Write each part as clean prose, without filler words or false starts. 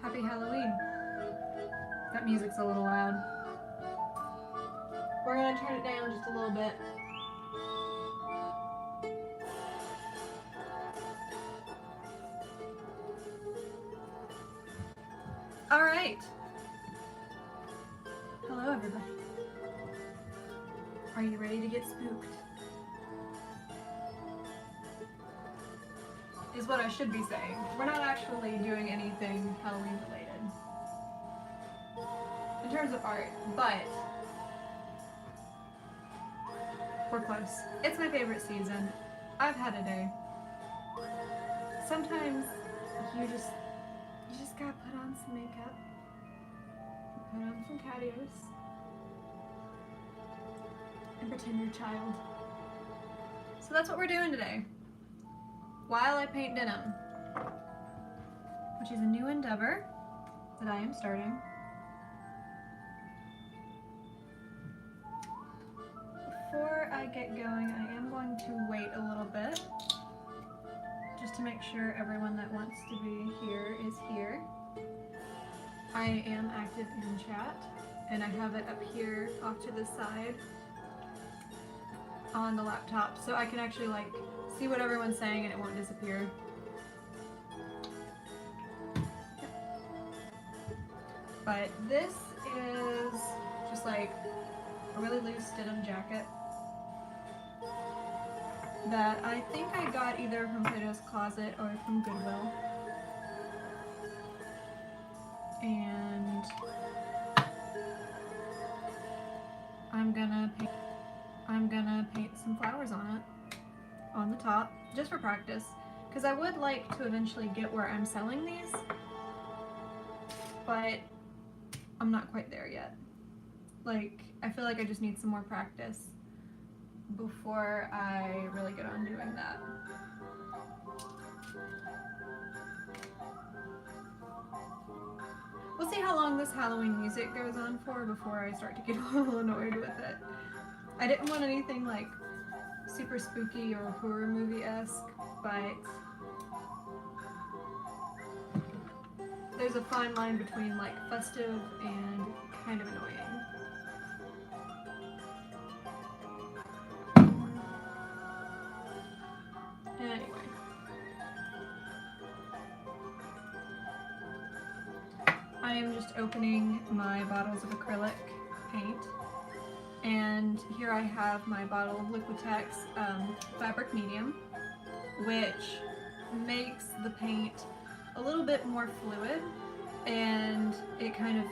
Happy Halloween. That music's a little loud. We're gonna turn it down just a little bit. All right. Hello, everybody. Are you ready to get spooked? Is what I should be saying. We're not actually doing anything Halloween related in terms of art, but we're close. It's my favorite season. I've had a day. Sometimes you just gotta put on some makeup, put on some catios, and pretend you're a child. So that's what we're doing today. While I paint denim, which is a new endeavor that I am starting. Before I get going, I am going to wait a little bit just to make sure everyone that wants to be here is here. I am active in chat, and I have it up here off to the side on the laptop, so I can actually like see what everyone's saying and it won't disappear. But this is just like a really loose denim jacket that I think I got either from Plato's Closet or from Goodwill. And I'm gonna paint some flowers on it, on the top, just for practice, because I would like to eventually get where I'm selling these, but I'm not quite there yet. Like, I feel like I just need some more practice before I really get on doing that. We'll see how long this Halloween music goes on for before I start to get a little annoyed with it. I didn't want anything like super spooky or horror movie-esque, but there's a fine line between like festive and kind of annoying. Anyway. I am just opening my bottles of acrylic paint, and here I have my bottle of Liquitex fabric medium, which makes the paint a little bit more fluid, and it kind of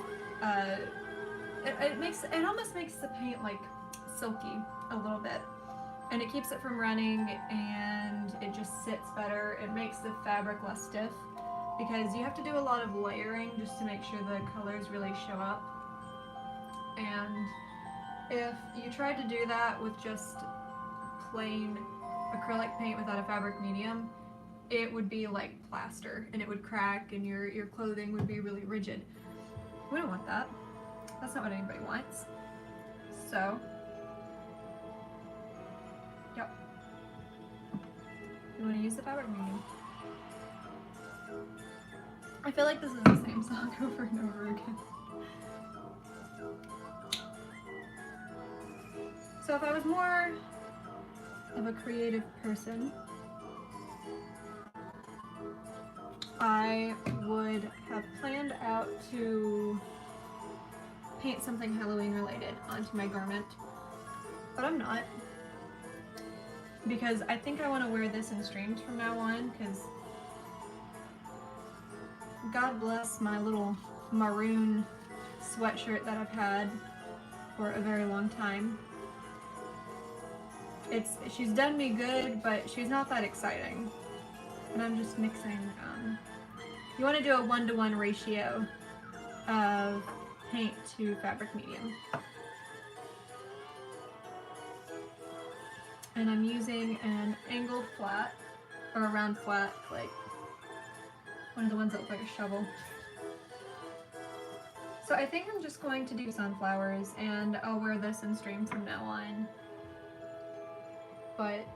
it almost makes the paint like silky a little bit, and it keeps it from running, and it just sits better. It makes the fabric less stiff, because you have to do a lot of layering just to make sure the colors really show up. And if you tried to do that with just plain acrylic paint without a fabric medium, it would be like plaster, and it would crack, and your clothing would be really rigid. We don't want that. That's not what anybody wants. So, yep. You want to use the fabric medium. I feel like this is the same song over and over again. So if I was more of a creative person, I would have planned out to paint something Halloween related onto my garment, but I'm not, because I think I want to wear this in streams from now on, because God bless my little maroon sweatshirt that I've had for a very long time. She's done me good, but she's not that exciting. And I'm just mixing, you want to do a 1-to-1 ratio of paint to fabric medium. And I'm using an angled flat, or a round flat, like one of the ones that look like a shovel. So I think I'm just going to do sunflowers, and I'll wear this in streams from now on. But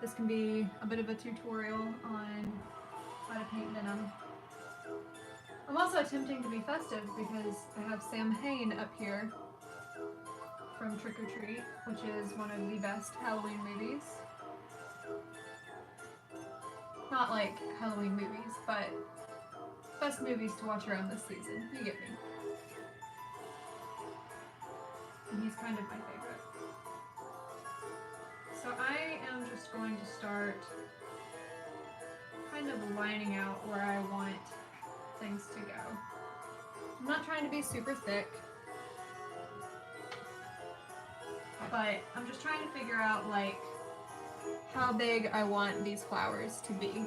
this can be a bit of a tutorial on how to paint denim. I'm also attempting to be festive because I have Sam Hain up here from Trick or Treat, which is one of the best Halloween movies. Not like Halloween movies, but best movies to watch around this season. You get me. And he's kind of my favorite. So I am just going to start kind of lining out where I want things to go. I'm not trying to be super thick, but I'm just trying to figure out like how big I want these flowers to be.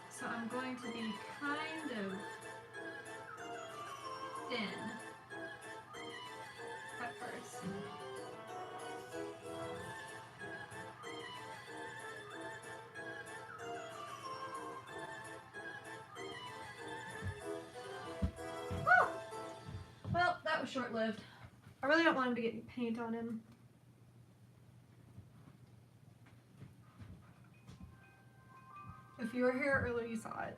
So I'm going to be kind of thin at first. Oh! Well, that was short-lived. I really don't want him to get paint on him. If you were here earlier, you saw it.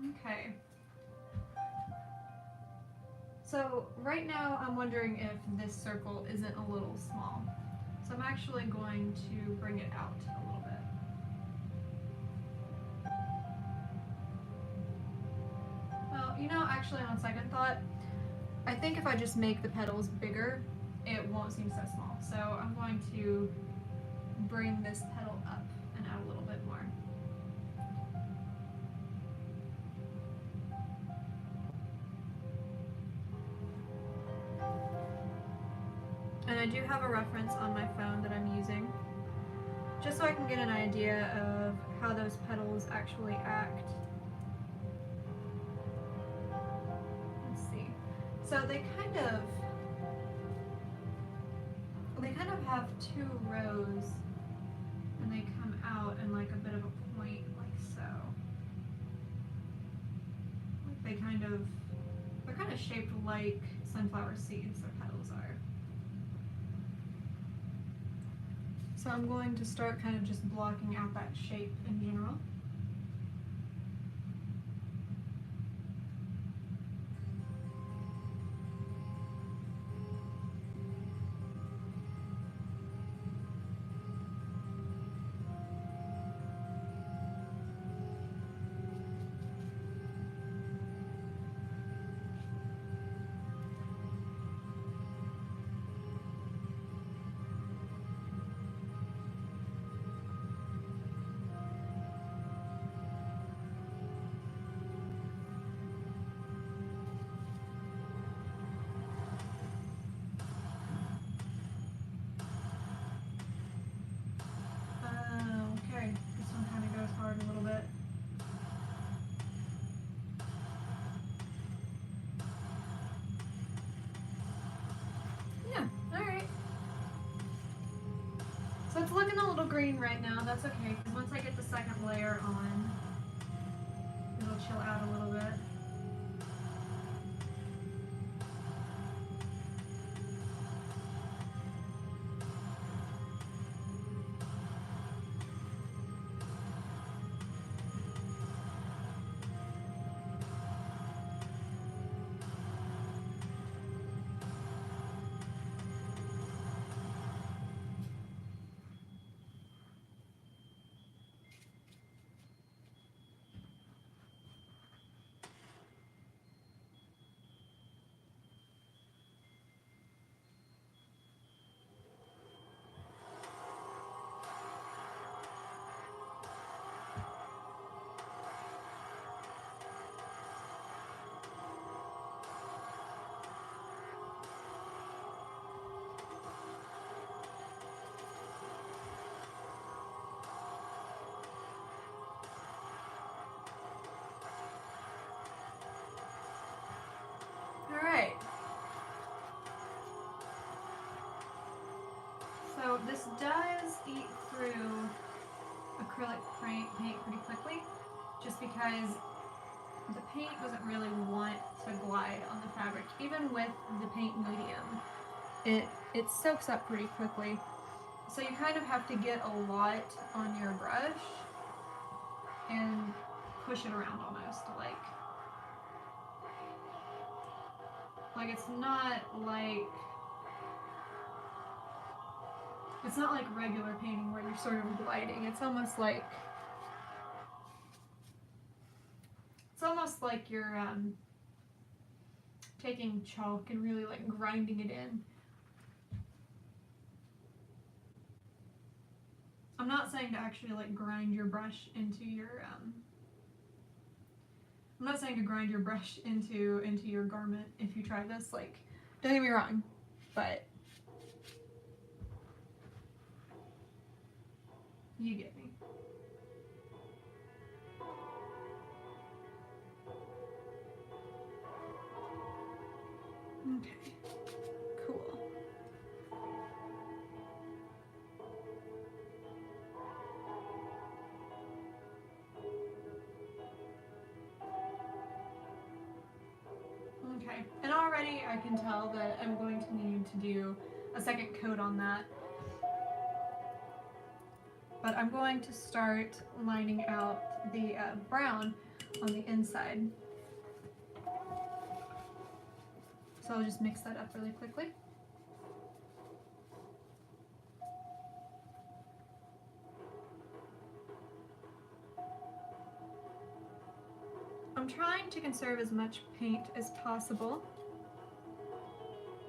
Okay. So right now I'm wondering if this circle isn't a little small. So I'm actually going to bring it out a little bit. Well, you know, actually on second thought, I think if I just make the petals bigger, it won't seem so small. So I'm going to bring this petal up and out a little bit more. And I do have a reference on my phone that I'm using, just so I can get an idea of how those petals actually act. Let's see. So they kind of have two rows, and they come out in like a bit of a point, like so. They're kind of shaped like sunflower seeds, their petals are. So I'm going to start kind of just blocking out that shape in general. Okay, this one kind of goes hard a little bit. Yeah, alright. So it's looking a little green right now, that's okay, because once I get the second layer on, it'll chill out a little bit. Alright. So this does eat through acrylic paint pretty quickly, just because the paint doesn't really want to glide on the fabric. Even with the paint medium, it soaks up pretty quickly. So you kind of have to get a lot on your brush and push it around almost, like it's not like regular painting where you're sort of gliding. It's almost like you're taking chalk and really like grinding it in. I'm not saying to actually like grind your brush into your I'm not saying to grind your brush into your garment if you try this, like, don't get me wrong, but you get me. Okay, cool. Okay, and already I can tell that I'm going to need to do a second coat on that. But I'm going to start lining out the brown on the inside. So I'll just mix that up really quickly. I'm trying to conserve as much paint as possible.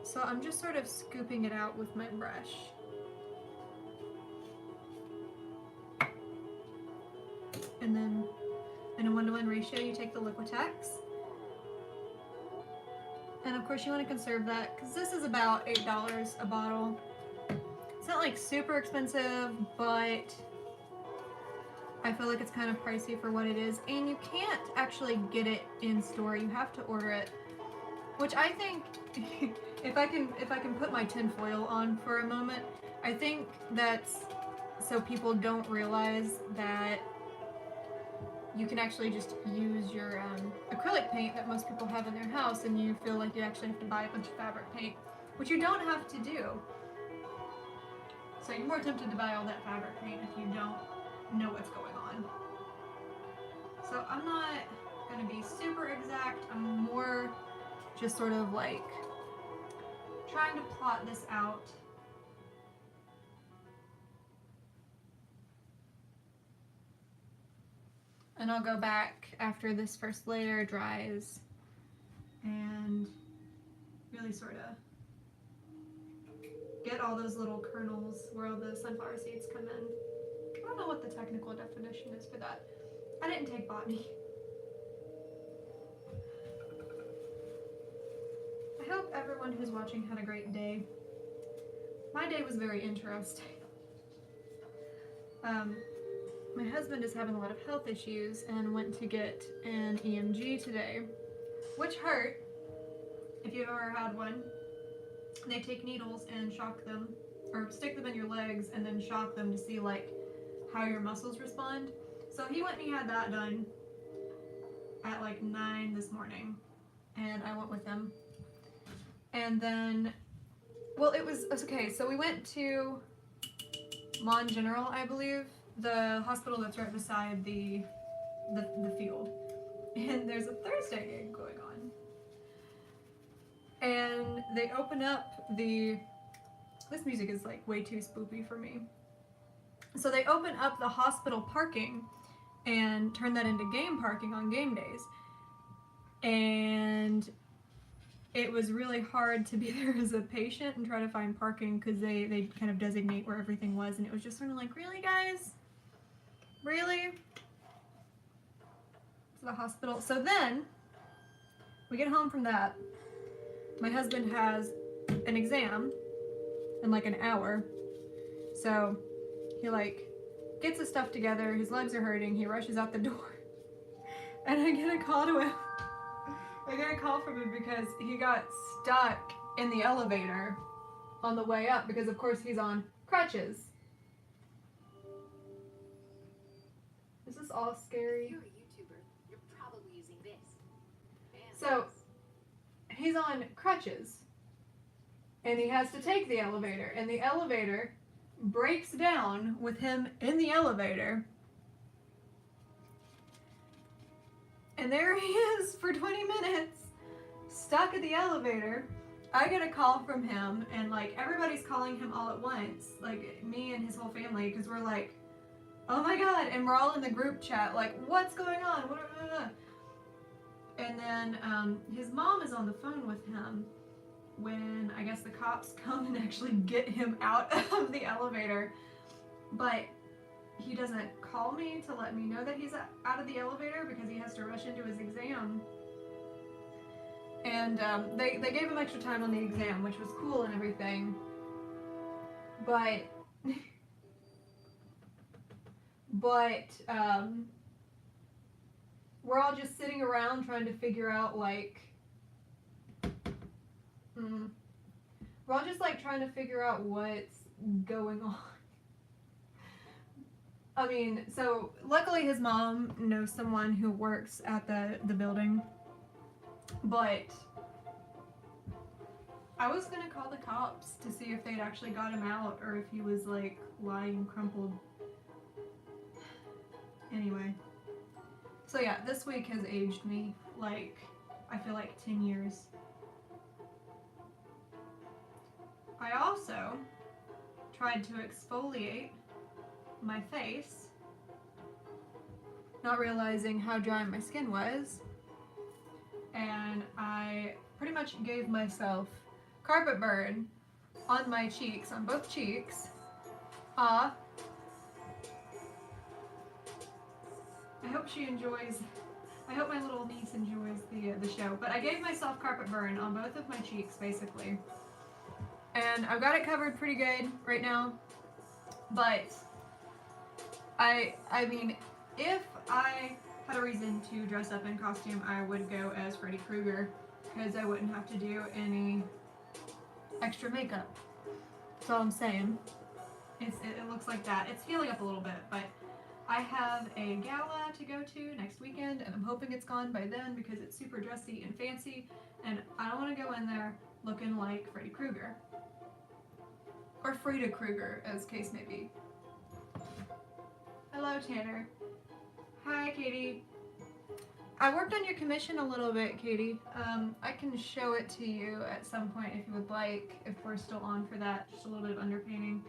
So I'm just sort of scooping it out with my brush. And then in a 1-to-1 ratio, you take the Liquitex. And of course you want to conserve that because this is about $8 a bottle. It's not like super expensive, but I feel like it's kind of pricey for what it is. And you can't actually get it in store. You have to order it. Which I think, if I can put my tin foil on for a moment, I think that's so people don't realize that you can actually just use your acrylic paint that most people have in their house, and you feel like you actually have to buy a bunch of fabric paint, which you don't have to do. So you're more tempted to buy all that fabric paint if you don't know what's going on. So I'm not going to be super exact. I'm more just sort of like trying to plot this out. And I'll go back after this first layer dries and really sort of get all those little kernels where all the sunflower seeds come in. I don't know what the technical definition is for that. I didn't take botany. I hope everyone who's watching had a great day. My day was very interesting. My husband is having a lot of health issues and went to get an EMG today, which hurt. If you've ever had one, they take needles and shock them, or stick them in your legs and then shock them to see like how your muscles respond. So he went and he had that done at like 9 this morning, and I went with him. And then, well, it was okay. So we went to Mon General, I believe, the hospital that's right beside the field, and there's a Thursday game going on, and they open up this music is like way too spoopy for me. So they open up the hospital parking and turn that into game parking on game days, and it was really hard to be there as a patient and try to find parking because they kind of designate where everything was, and it was just sort of like, really guys? Really? To the hospital. So then we get home from that. My husband has an exam in like an hour. So he like gets his stuff together, his legs are hurting, he rushes out the door. And I get a call to him. I get a call from him because he got stuck in the elevator on the way up because of course he's on crutches. Is this all scary? You're a YouTuber. You're probably using this. So he's on crutches and he has to take the elevator, and the elevator breaks down with him in the elevator. And there he is for 20 minutes, stuck at the elevator. I get a call from him, and like everybody's calling him all at once, like me and his whole family, because we're like, oh my god, and we're all in the group chat, like, what's going on? And then his mom is on the phone with him when I guess the cops come and actually get him out of the elevator. But he doesn't call me to let me know that he's out of the elevator because he has to rush into his exam. And they gave him extra time on the exam, which was cool and everything. But we're all just sitting around trying to figure out, like, we're all just like trying to figure out what's going on. I mean, so luckily his mom knows someone who works at the building, but I was gonna call the cops to see if they'd actually got him out or if he was like lying crumpled. Anyway, so yeah, this week has aged me like, I feel like 10 years. I also tried to exfoliate my face, not realizing how dry my skin was, and I pretty much gave myself carpet burn on my cheeks, on both cheeks. I hope she enjoys, I hope my little niece enjoys the show, but I gave myself carpet burn on both of my cheeks, basically. And I've got it covered pretty good right now, but I mean, if I had a reason to dress up in costume, I would go as Freddy Krueger, because I wouldn't have to do any extra makeup. That's all I'm saying. It looks like that. It's healing up a little bit, but I have a gala to go to next weekend, and I'm hoping it's gone by then because it's super dressy and fancy, and I don't want to go in there looking like Freddy Krueger. Or Frida Krueger, as case may be. Hello, Tanner. Hi, Katie. I worked on your commission a little bit, Katie. I can show it to you at some point if you would like, if we're still on for that. Just a little bit of underpainting.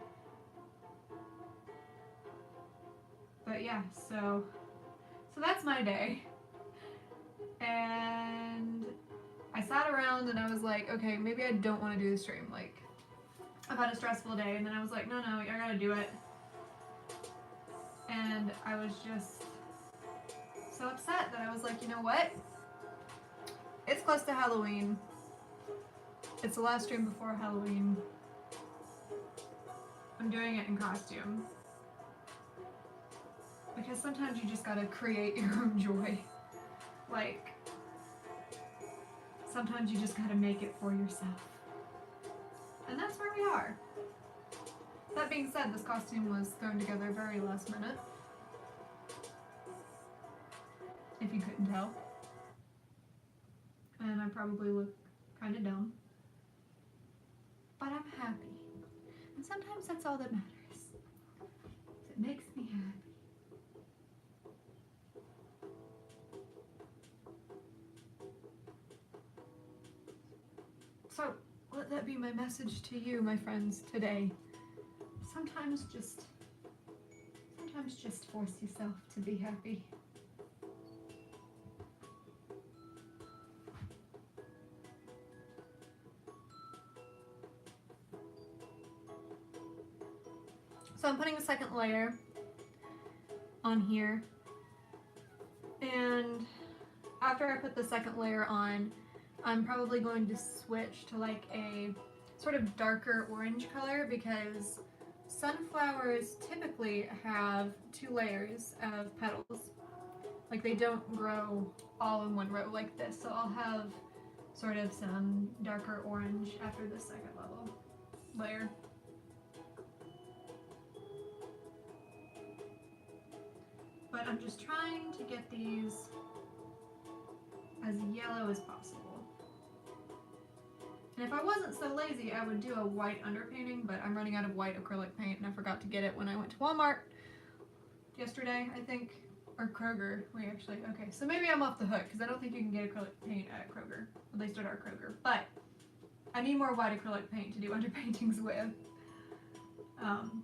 But yeah, so that's my day. And I sat around and I was like, okay, maybe I don't want to do the stream. Like, I've had a stressful day, and then I was like, no, I gotta do it. And I was just so upset that I was like, you know what? It's close to Halloween. It's the last stream before Halloween. I'm doing it in costume. Because sometimes you just gotta create your own joy. Like, sometimes you just gotta make it for yourself. And that's where we are. That being said, this costume was thrown together very last minute. If you couldn't tell. And I probably look kind of dumb. But I'm happy. And sometimes that's all that matters. It makes me happy. So, let that be my message to you, my friends, today. Sometimes just force yourself to be happy. So I'm putting a second layer on here. And after I put the second layer on, I'm probably going to switch to like a sort of darker orange color because sunflowers typically have 2 layers of petals. Like, they don't grow all in one row like this. So I'll have sort of some darker orange after the second layer. But I'm just trying to get these as yellow as possible. And if I wasn't so lazy, I would do a white underpainting, but I'm running out of white acrylic paint and I forgot to get it when I went to Walmart yesterday, I think. Or Kroger. Wait, actually, okay. So maybe I'm off the hook because I don't think you can get acrylic paint at Kroger. At least at our Kroger. But I need more white acrylic paint to do underpaintings with. I'm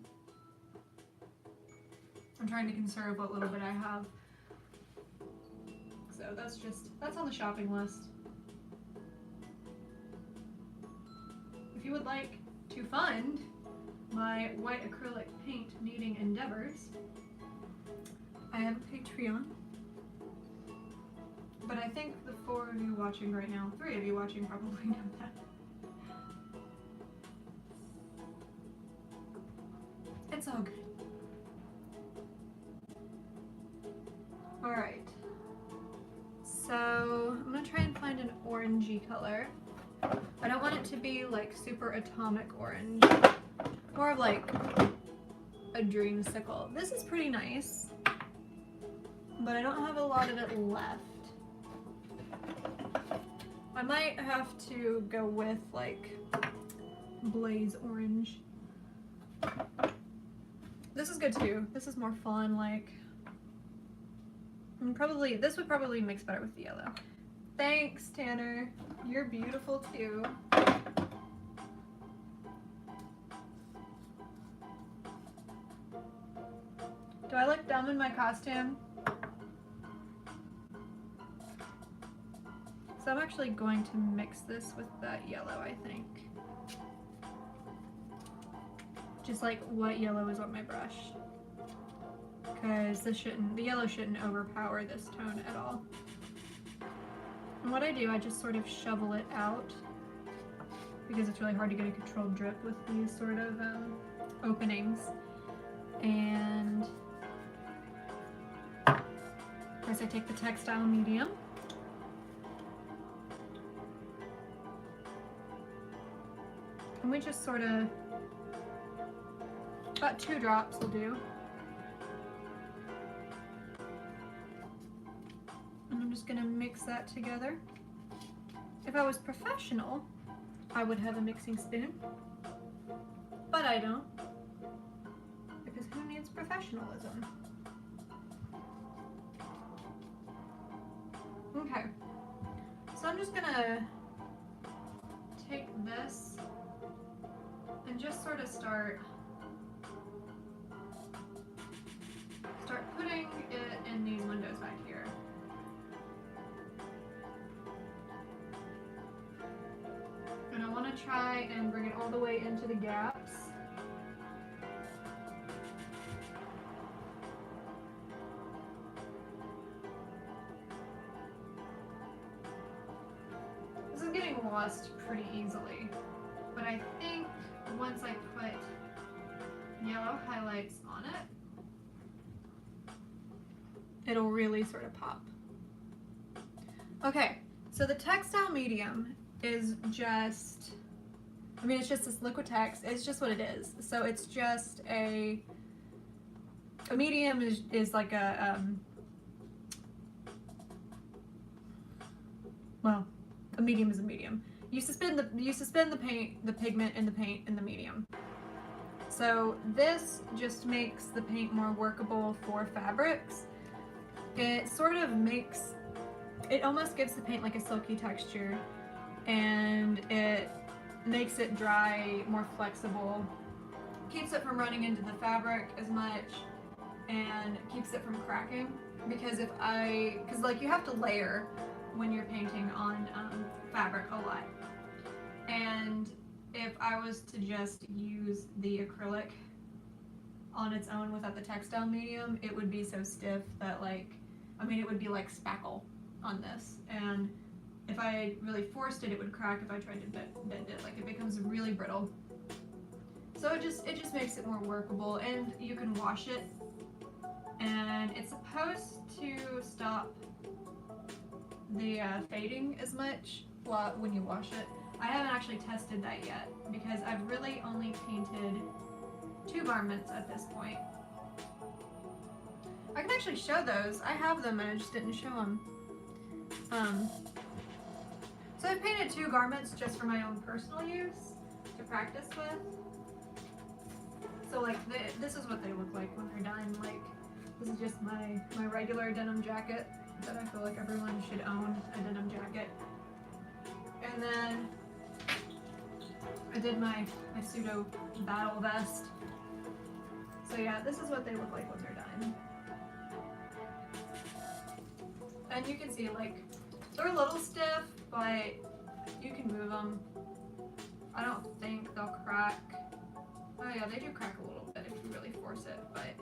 trying to conserve what little bit I have. So that's on the shopping list. If you would like to fund my white acrylic paint needing endeavors, I have a Patreon. But I think the 4 of you watching right now, 3 of you watching probably know that. It's all good. Alright. So I'm gonna try and find an orangey color. I don't want it to be like super atomic orange. More of like a dreamsicle. This is pretty nice, but I don't have a lot of it left. I might have to go with like blaze orange. This is good too. This is more fun, like, and probably this would probably mix better with the yellow. Thanks, Tanner. You're beautiful too. Do I look dumb in my costume? So I'm actually going to mix this with that yellow, I think. Just like what yellow is on my brush. Because the yellow shouldn't overpower this tone at all. And what I do, I just sort of shovel it out because it's really hard to get a controlled drip with these sort of openings. And first I take the textile medium. And we just sort of, about 2 drops will do. And I'm just gonna mix that together. If I was professional, I would have a mixing spoon, but I don't, because who needs professionalism? Okay, so I'm just gonna take this and just sort of start putting it in these windows back here. And I want to try and bring it all the way into the gaps. This is getting lost pretty easily, but I think once I put yellow highlights on it, it'll really sort of pop. Okay, so the textile medium is just, I mean, it's just this Liquitex. It's just what it is. So it's just a medium is like a, well, a medium is a medium. You suspend the paint, the pigment in the paint in the medium. So this just makes the paint more workable for fabrics. It sort of makes, it almost gives the paint like a silky texture, and it makes it dry more flexible, keeps it from running into the fabric as much, and keeps it from cracking. Because because like you have to layer when you're painting on fabric a lot, and if I was to just use the acrylic on its own without the textile medium, it would be so stiff that, like, I mean, it would be like spackle on this, and if I really forced it, it would crack if I tried to bend it. Like, it becomes really brittle. So it just makes it more workable, and you can wash it, and it's supposed to stop the fading as much when you wash it. I haven't actually tested that yet because I've really only painted 2 garments at this point. I can actually show those. I have them and I just didn't show them. So I've painted 2 garments just for my own personal use to practice with. So like this is what they look like when they're done. Like this is just my regular denim jacket that I feel like everyone should own, a denim jacket. And then I did my pseudo battle vest. So yeah, this is what they look like when they're done. And you can see like they're a little stiff, but you can move them. I don't think they'll crack. Oh yeah, they do crack a little bit if you really force it, but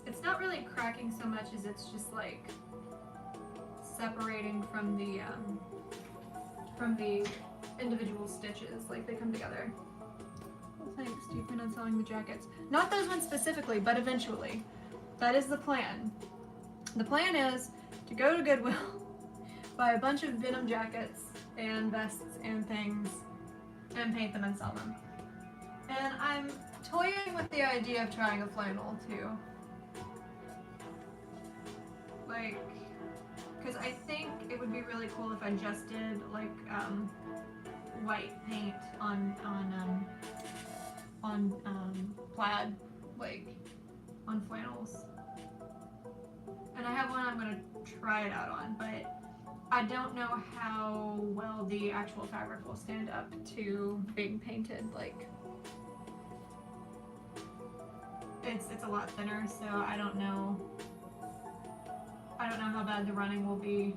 it's not really cracking so much as it's just like separating from the individual stitches, like they come together. Well, thanks. Do you plan on selling the jackets? Not those ones specifically, but eventually. That is the plan. The plan is to go to Goodwill, buy a bunch of denim jackets and vests and things, and paint them and sell them. And I'm toying with the idea of trying a flannel too. Like, because I think it would be really cool if I just did like white paint on plaid, like on flannels. And I have one I'm gonna try it out on, but I don't know how well the actual fabric will stand up to being painted. Like, it's a lot thinner, so I don't know how bad the running will be.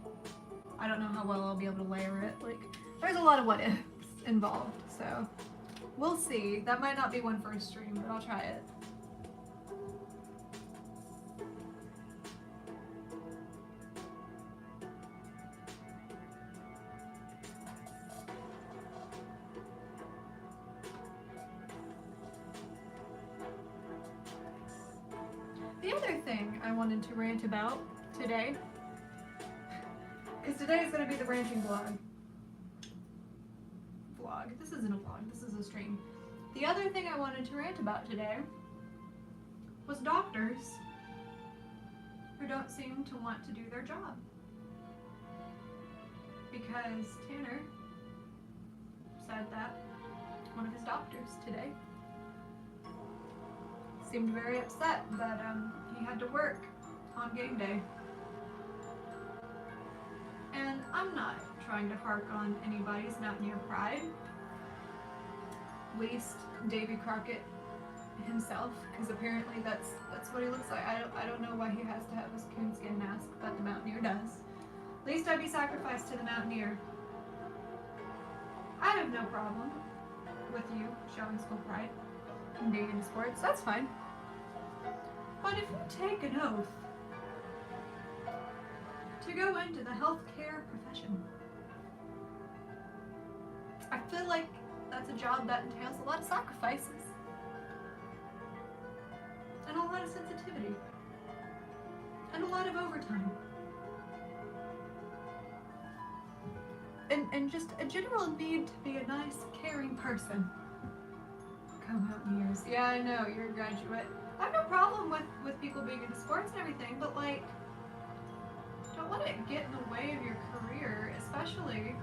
I don't know how well I'll be able to layer it. Like, there's a lot of what ifs involved, so we'll see. That might not be one for a stream, but I'll try it. The other thing I wanted to rant about today, because today is going to be the ranting vlog. This isn't a vlog, this is a stream. The other thing I wanted to rant about today was doctors who don't seem to want to do their job. Because Tanner said that one of his doctors today seemed very upset that he had to work on game day. And I'm not trying to hark on anybody's mountaineer pride, least Davy Crockett himself, because apparently that's what he looks like. I don't know why he has to have his coonskin mask, but the mountaineer does. Least I be sacrificed to the mountaineer. I have no problem with you showing school pride and being into sports. That's fine. But if you take an oath to go into the healthcare profession, I feel like that's a job that entails a lot of sacrifices and a lot of sensitivity and a lot of overtime and just a general need to be a nice, caring person. Go Mountaineers. Yeah, I know, you're a graduate. I have no problem with people being into sports and everything, but like, don't let it get in the way of your career, especially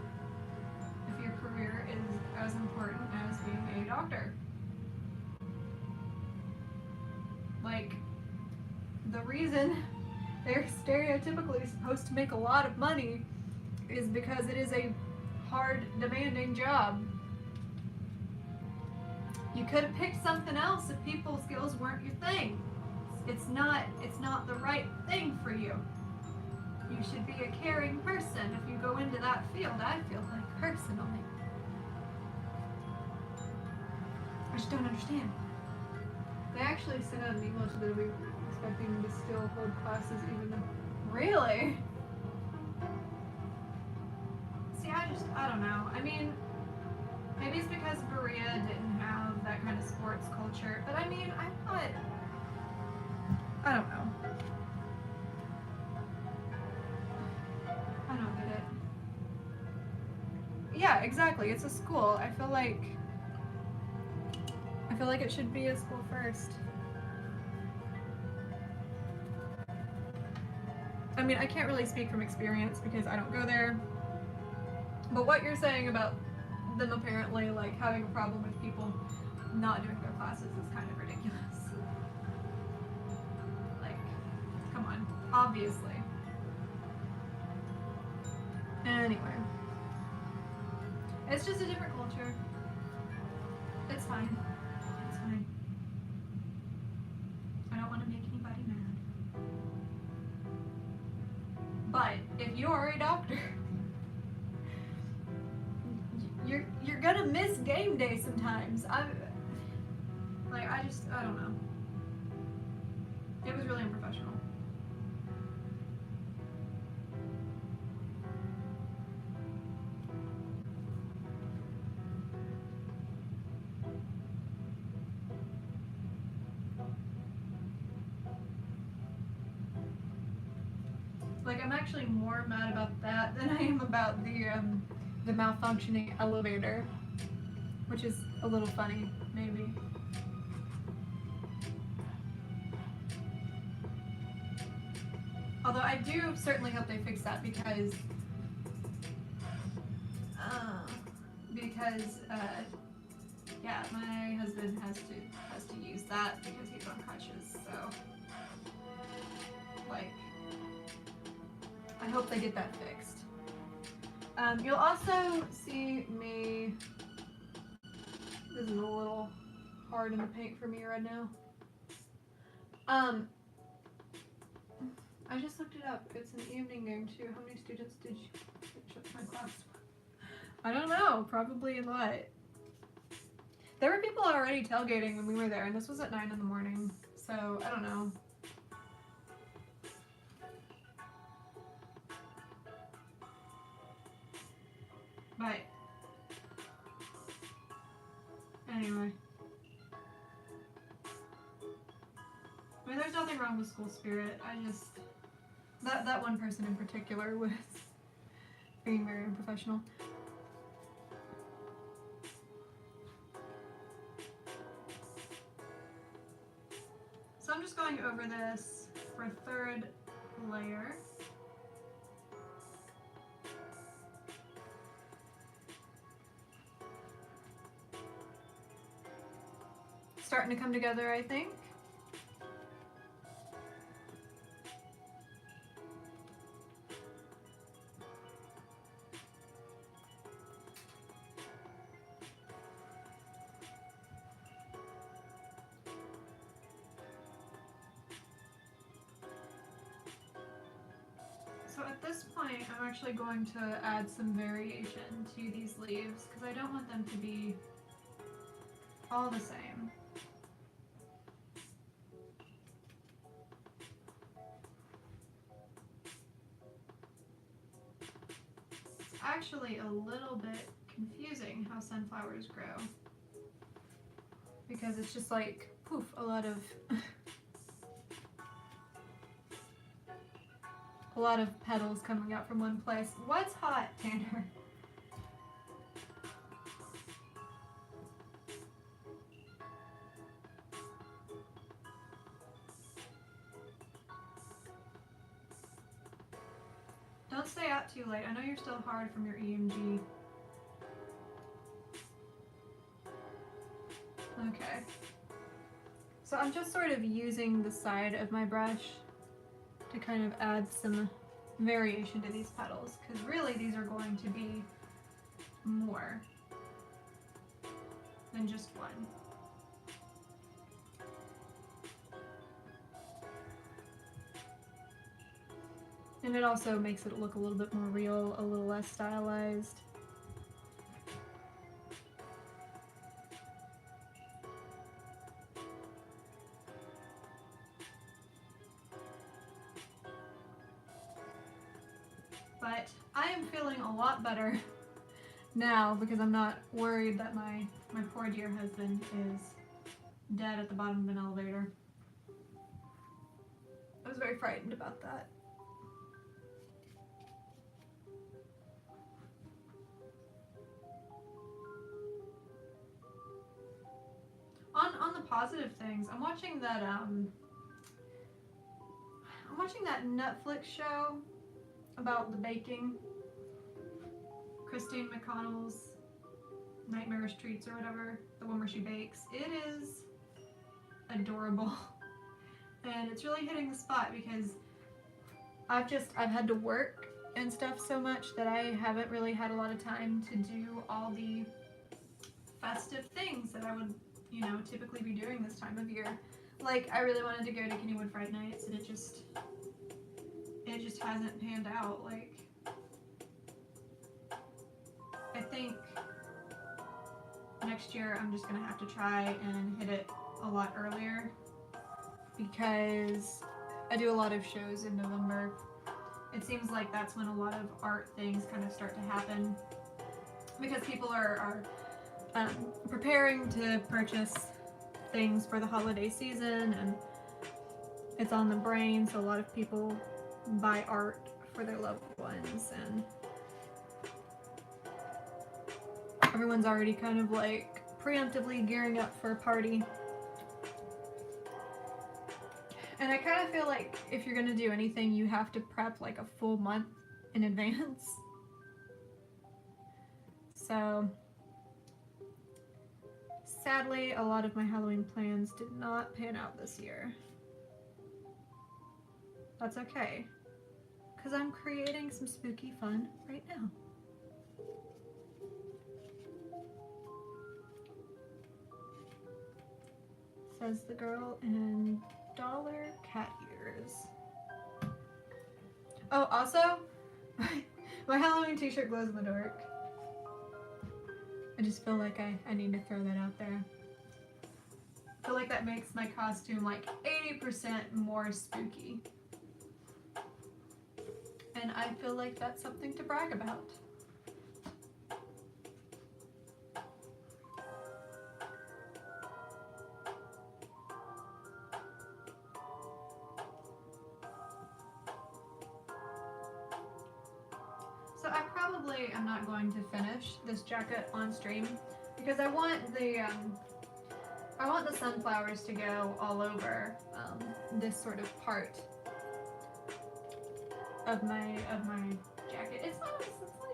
if your career is as important as being a doctor. Like, the reason they're stereotypically supposed to make a lot of money is because it is a hard, demanding job. You could have picked something else if people skills weren't your thing. It's not the right thing for you. You should be a caring person if you go into that field, I feel like, personally. I just don't understand. They actually sent out an email to the week expecting to still hold classes even though... Really? See, I don't know. I mean, maybe it's because Berea didn't have that kind of sports culture, but I mean, I thought... I don't know. I don't get it. Yeah, exactly. It's a school. I feel like it should be a school first. I mean, I can't really speak from experience because I don't go there. But what you're saying about them apparently like having a problem with people not doing their classes is kind of ridiculous. Like, come on, obviously. Anyway, it's just a different culture. It's fine. It's fine. I don't want to make anybody mad. But if you are a doctor, you're gonna miss game day sometimes. I don't know. It was really unprofessional. Like, I'm actually more mad about that than I am about the malfunctioning elevator, which is a little funny, maybe. Although I do certainly hope they fix that because yeah, my husband has to use that because he's on crutches. So, like, I hope they get that fixed. You'll also see me. This is a little hard in the paint for me right now. I just looked it up. It's an evening game too. How many students did you finish up my class? I don't know. Probably a lot. There were people already tailgating when we were there, and this was at 9 in the morning. So I don't know. But anyway. I mean, there's nothing wrong with school spirit. I just that one person in particular was being very unprofessional. So I'm just going over this for a third layer. Starting to come together, I think. So at this point, I'm actually going to add some variation to these leaves because I don't want them to be all the same. It's actually a little bit confusing how sunflowers grow because it's just like, poof, a lot of petals coming out from one place. What's hot, Tanner? Don't stay out too late. I know you're still hard from your EMG. Okay. So I'm just sort of using the side of my brush to kind of add some variation to these petals, because really these are going to be more than just one. And it also makes it look a little bit more real, a little less stylized. But I am feeling a lot better now because I'm not worried that my poor dear husband is dead at the bottom of an elevator. I was very frightened about that. On the positive things, I'm watching I'm watching that Netflix show about the baking. Christine McConnell's Nightmarish Treats or whatever, the one where she bakes. It is adorable. And it's really hitting the spot because I've had to work and stuff so much that I haven't really had a lot of time to do all the festive things that I would, you know, typically be doing this time of year. Like, I really wanted to go to Kennywood Fright Nights, and it just hasn't panned out. Like, I think next year I'm just gonna have to try and hit it a lot earlier because I do a lot of shows in November. It seems like that's when a lot of art things kind of start to happen because people are preparing to purchase things for the holiday season, and it's on the brain, so a lot of people buy art for their loved ones, and everyone's already kind of like preemptively gearing up for a party. And I kind of feel like if you're gonna do anything, you have to prep like a full month in advance. So sadly, a lot of my Halloween plans did not pan out this year. That's okay, because I'm creating some spooky fun right now. Says the girl in dollar cat ears. Oh, also, my Halloween t-shirt glows in the dark. I just feel like I need to throw that out there. I feel like that makes my costume like 80% more spooky. And I feel like that's something to brag about. So I probably am not going to finish this jacket on stream because I want the sunflowers to go all over this sort of part of my jacket. It's not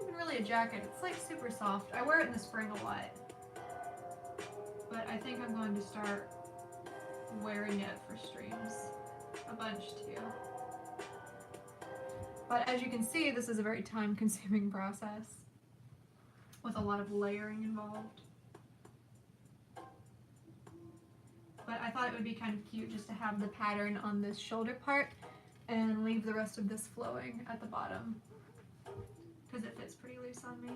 even really a jacket. It's like super soft. I wear it in the spring a lot, but I think I'm going to start wearing it for streams a bunch too. But as you can see, this is a very time-consuming process with a lot of layering involved. But I thought it would be kind of cute just to have the pattern on this shoulder part and leave the rest of this flowing at the bottom because it fits pretty loose on me.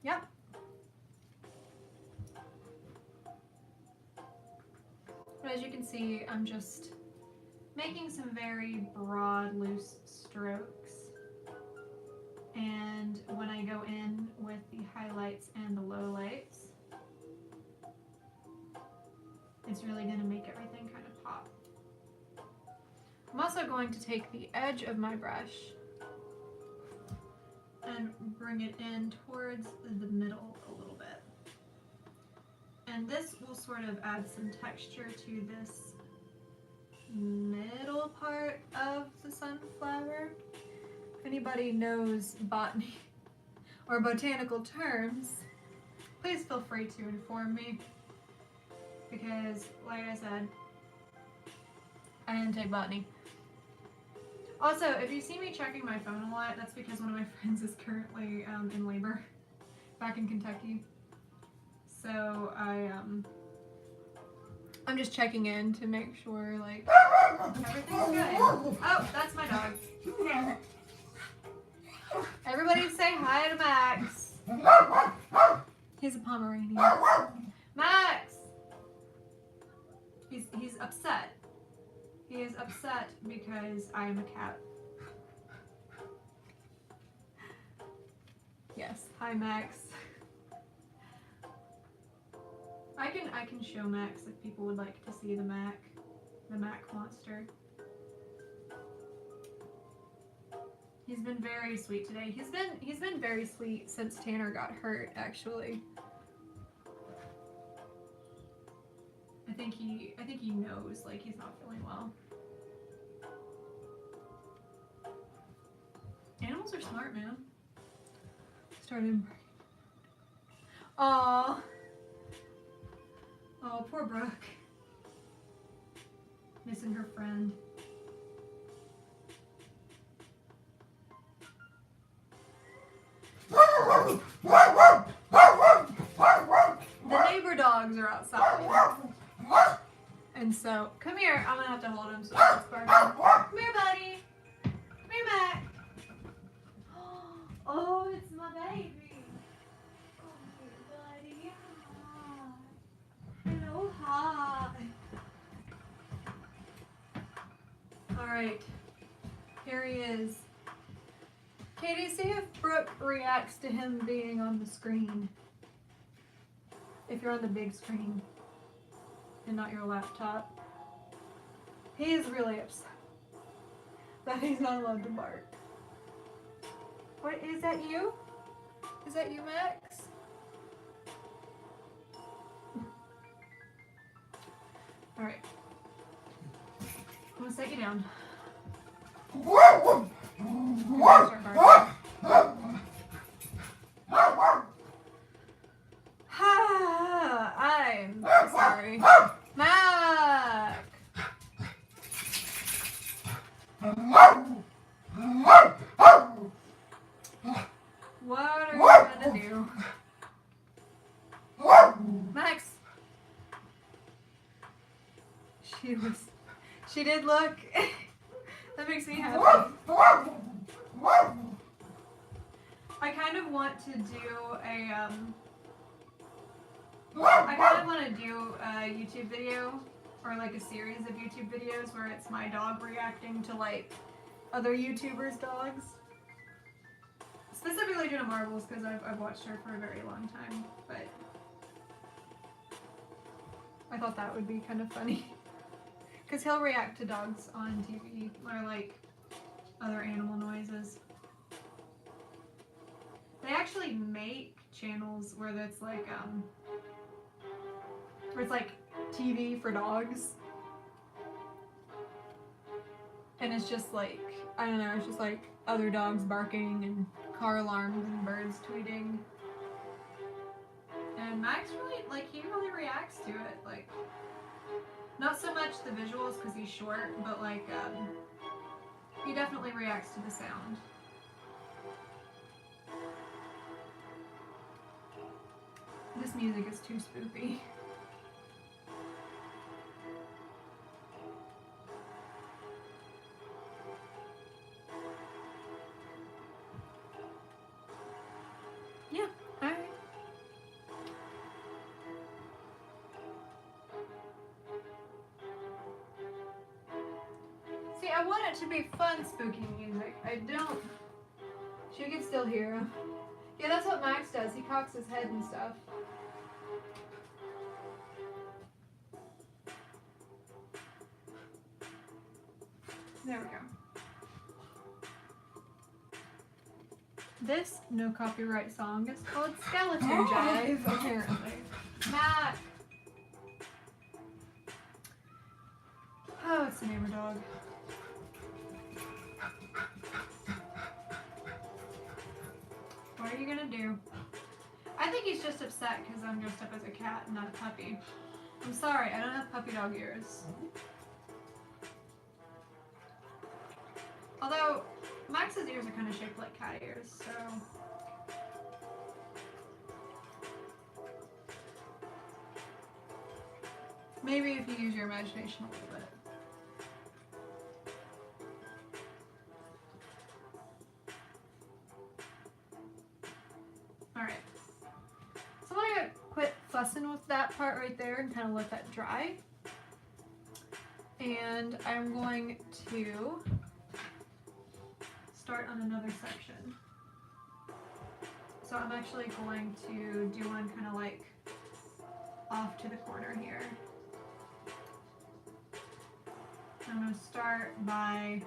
Yep. But as you can see, I'm just making some very broad, loose strokes. And when I go in with the highlights and the lowlights, it's really going to make everything kind of pop. I'm also going to take the edge of my brush and bring it in towards the middle a little bit. And this will sort of add some texture to this middle part of the sunflower. If anybody knows botany or botanical terms, please feel free to inform me, because like I said, I didn't take botany. Also, if you see me checking my phone a lot, that's because one of my friends is currently in labor back in Kentucky. So I'm just checking in to make sure like everything's good. Oh, that's my dog. Everybody say hi to Max. He's a Pomeranian. Max! He's upset. He is upset because I am a cat. Yes, hi Max. I can show Max if people would like to see the Mac monster. He's been very sweet today. He's been very sweet since Tanner got hurt, actually. I think he knows like he's not feeling well. Animals are smart, man. Started. Aww. Oh, poor Brooke. Missing her friend. The neighbor dogs are outside. And so, come here. I'm gonna have to hold him so he starts barking. Come here, buddy. Come here, Mac. Oh, it's my baby. Oh, buddy. Hi. Hello, hi. Alright. Here he is. Katie, see if Brooke reacts to him being on the screen. If you're on the big screen and not your laptop. He's really upset that he's not allowed to bark. What, is that you? Is that you, Max? Alright. I'm gonna set you down. I'm sorry. Mac! What are you gonna do? Max! She did look. That makes me happy. I kind of want to do a YouTube video or like a series of YouTube videos where it's my dog reacting to like other YouTubers' dogs. Specifically Jenna Marbles because I've watched her for a very long time, but I thought that would be kind of funny. Because he'll react to dogs on TV or like other animal noises. They actually make channels where it's like TV for dogs. And it's just like, I don't know, it's just like other dogs barking and car alarms and birds tweeting. And Max really, like, he really reacts to it. Like, not so much the visuals because he's short, but like, he definitely reacts to the sound. This music is too spoopy. Yeah, alright. See, I want it to be fun spooky music. I don't. She can still hear. Yeah, that's what Max does. He cocks his head and stuff. There we go. This no copyright song is called Skeleton Jive, apparently. Matt! Oh, it's the neighbor dog. What are you gonna do? I think he's just upset because I'm dressed up as a cat and not a puppy. I'm sorry, I don't have puppy dog ears. Although, Max's ears are kind of shaped like cat ears, so... Maybe if you use your imagination a little bit. Alright. So I'm gonna quit fussing with that part right there and kind of let that dry. And I'm going to start on another section. So I'm actually going to do one kind of like off to the corner here. I'm going to start by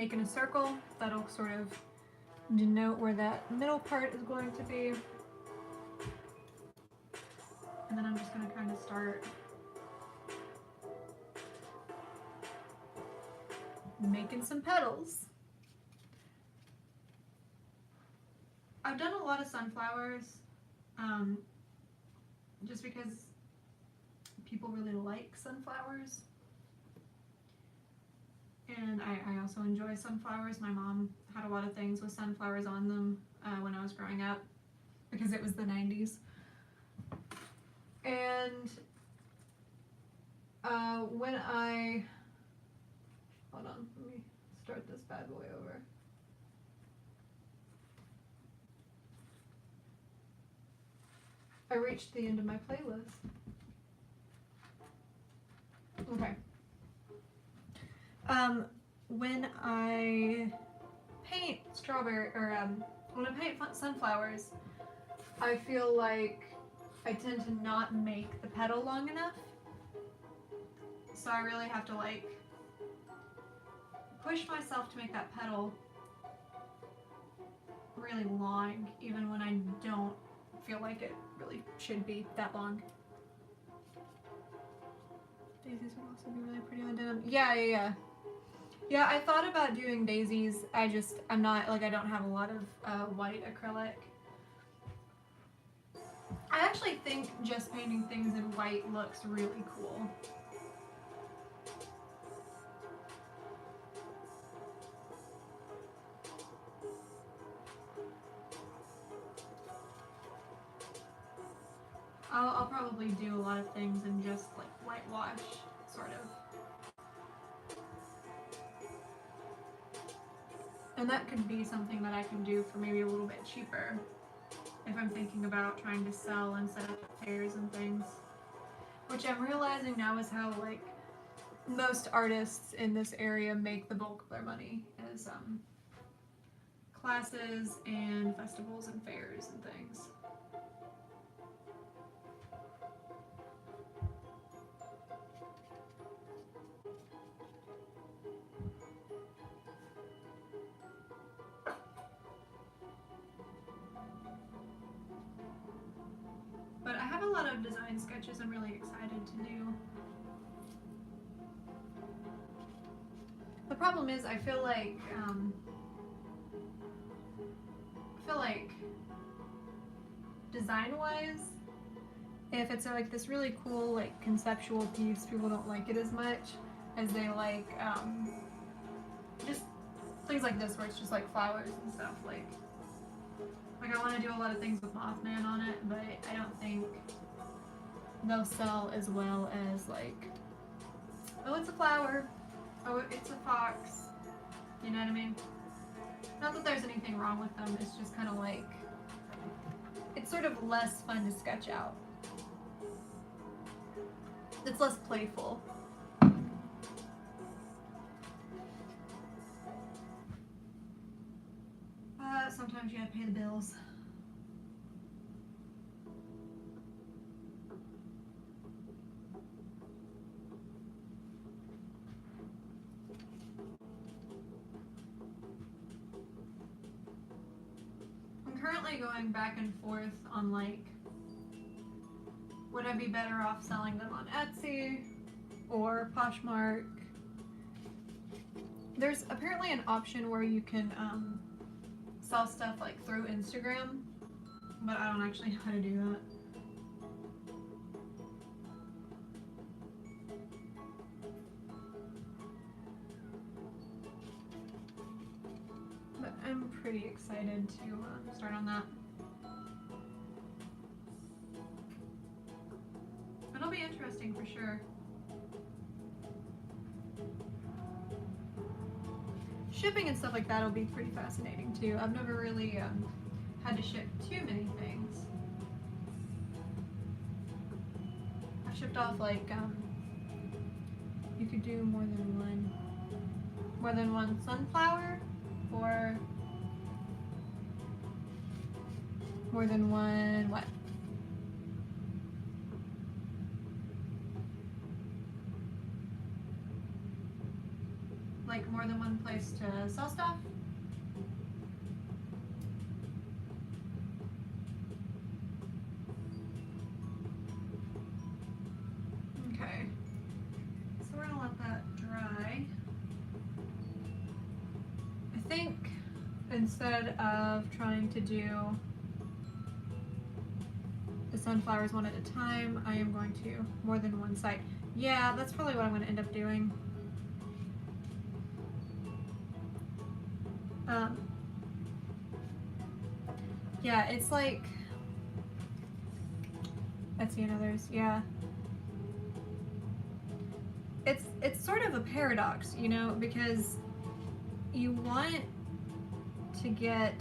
making a circle. That'll sort of denote where that middle part is going to be. And then I'm just going to kind of start making some petals. I've done a lot of sunflowers just because people really like sunflowers. And I also enjoy sunflowers. My mom had a lot of things with sunflowers on them when I was growing up because it was the 90s. And when I, hold on, let me start this bad boy over. I reached the end of my playlist. Okay. When I paint when I paint sunflowers, I feel like I tend to not make the petal long enough. So I really have to like push myself to make that petal really long, even when I don't feel like it really should be that long. Daisies would also be really pretty on denim. Yeah, I thought about doing daisies. I'm not, like, I don't have a lot of white acrylic. I actually think just painting things in white looks really cool. I'll probably do a lot of things in just like whitewash, sort of. And that could be something that I can do for maybe a little bit cheaper if I'm thinking about trying to sell and set up fairs and things. Which I'm realizing now is how like most artists in this area make the bulk of their money, is classes and festivals and fairs and things. But I have a lot of design sketches I'm really excited to do. The problem is I feel like design-wise, if it's like this really cool like conceptual piece, people don't like it as much as they like just things like this where it's just like flowers and stuff. Like I want to do a lot of things with Mothman on it, but I don't think they'll sell as well as like, oh, it's a flower, oh, it's a fox, you know what I mean? Not that there's anything wrong with them, it's just kind of like, it's sort of less fun to sketch out. It's less playful. Sometimes you gotta pay the bills. I'm currently going back and forth on like, would I be better off selling them on Etsy or Poshmark? There's apparently an option where you can sell stuff like through Instagram, but I don't actually know how to do that. But I'm pretty excited to start on that. It'll be interesting for sure. Shipping and stuff like that will be pretty fascinating too. I've never really had to ship too many things. I've shipped off like, you could do more than one sunflower, or more than one what? like more than one place to sell stuff. Okay, so we're gonna let that dry. I think instead of trying to do the sunflowers one at a time, I am going to more than one site. Yeah, that's probably what I'm going to end up doing. Yeah, it's like Etsy and others. Yeah, it's sort of a paradox, you know, because you want to get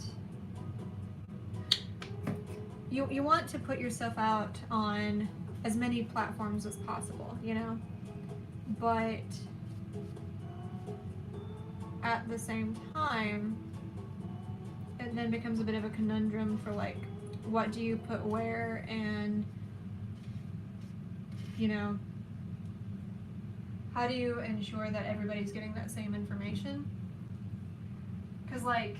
you want to put yourself out on as many platforms as possible, you know, but at the same time it then becomes a bit of a conundrum for like what do you put where, and you know, how do you ensure that everybody's getting that same information? Because like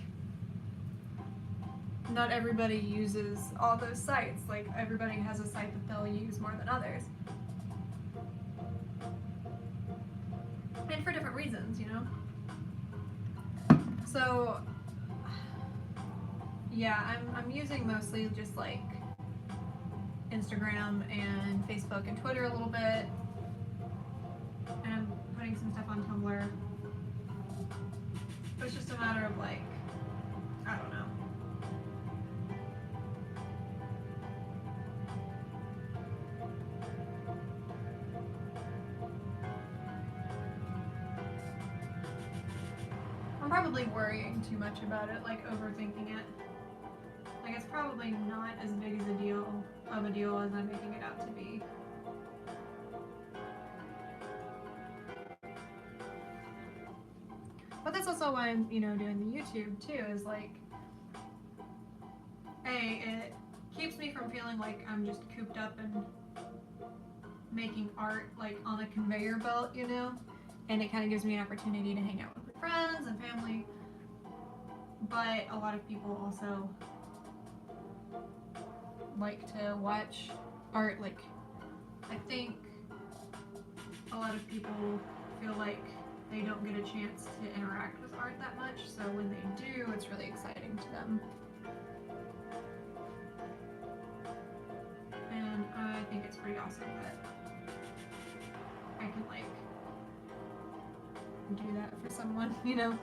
not everybody uses all those sites. Like everybody has a site that they'll use more than others, and for different reasons, you know. So yeah, I'm using mostly just like Instagram and Facebook and Twitter a little bit, and I'm putting some stuff on Tumblr. But it's just a matter of like, I don't know. I'm probably worrying too much about it, like overthinking it. Like it's probably not as big as a deal as I'm making it out to be. But that's also why I'm, you know, doing the YouTube too, is like, it keeps me from feeling like I'm just cooped up and making art like on a conveyor belt, you know? And it kind of gives me an opportunity to hang out with my friends and family. But a lot of people also like to watch art. Like, I think a lot of people feel like they don't get a chance to interact with art that much, so when they do, it's really exciting to them. And I think it's pretty awesome that I can like do that for someone, you know?